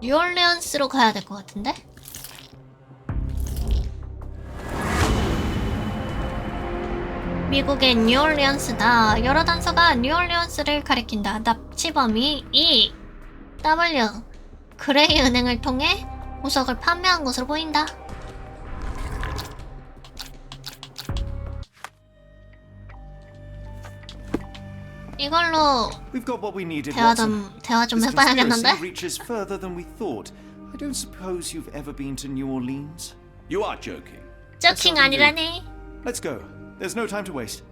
뉴올리언스로 가야 될 것 같은데? 미국의 뉴올리언스다. 여러 단서가 뉴올리언스를 가리킨다. 납치범이 E, W, 그레이 은행을 통해 보석을 판매한 것으로 보인다. 이걸로 We've got what we needed, 대화 Watson. 좀 This 해봐야겠는데? conspiracy reaches further than we thought. I don't suppose you've ever been to New Orleans? You are joking. joking 아니라네. Let's go. There's no time to waste.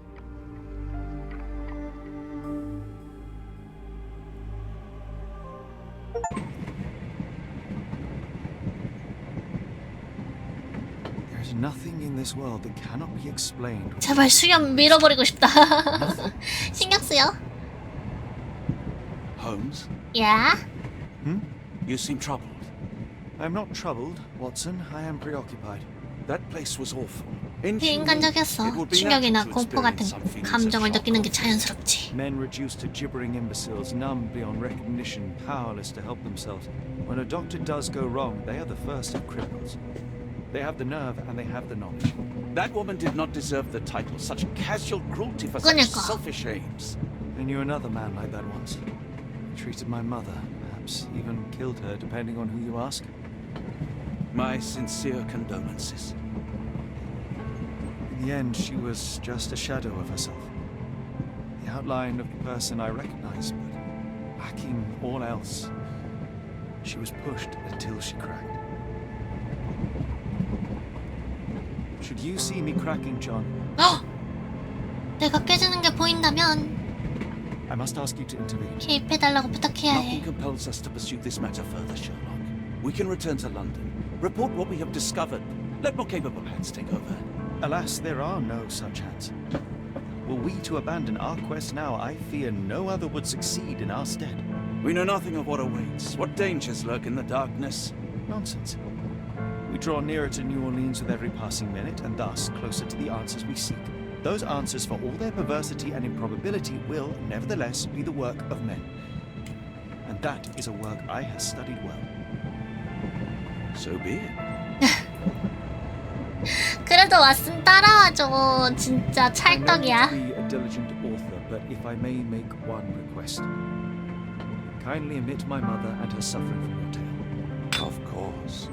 There's nothing in this world that cannot be explained. 제발 수염 밀어버리고 싶다. 신경 쓰여. Holmes? Yeah? You seem troubled. I'm not troubled, Watson. I am preoccupied. That place was awful. 비인간적이었어. 충격이나 공포 같은 감정을 느끼는 게 자연스럽지. Men reduced to gibbering imbeciles, numb beyond recognition, powerless to help themselves. When a doctor does go wrong, they are the first of criminals. They have the nerve and they have the knowledge. That woman did not deserve the title. Such casual cruelty for such selfish aims. I knew another man like that once. He treated my mother, perhaps even killed her, depending on who you ask. My sincere condolences. In the end, she was just a shadow of herself. The outline of the person I recognized, but lacking all else. She was pushed until she cracked. Should you see me cracking, John? 내가 깨지는 게 보인다면 I must ask you to intervene. 개입해달라고 부탁해야 해. Nothing compels us to pursue this matter further, Sherlock. We can return to London, report what we have discovered. Let more capable hands take over. Alas, there are no such hands. Were we to abandon our quest now, I fear no other would succeed in our stead. We know nothing of what awaits. What dangers lurk in the darkness? Nonsense. We draw nearer to New Orleans with every passing minute, and thus closer to the answers we seek. Those answers, for all their perversity and improbability, will, nevertheless, be the work of men. And that is a work I have studied well. So be it. 그래도 왔으면 따라와줘. 진짜 찰떡이야. I know you to be a diligent author, but if I may make one request. Kindly omit my mother and her suffering from your tale. Of course.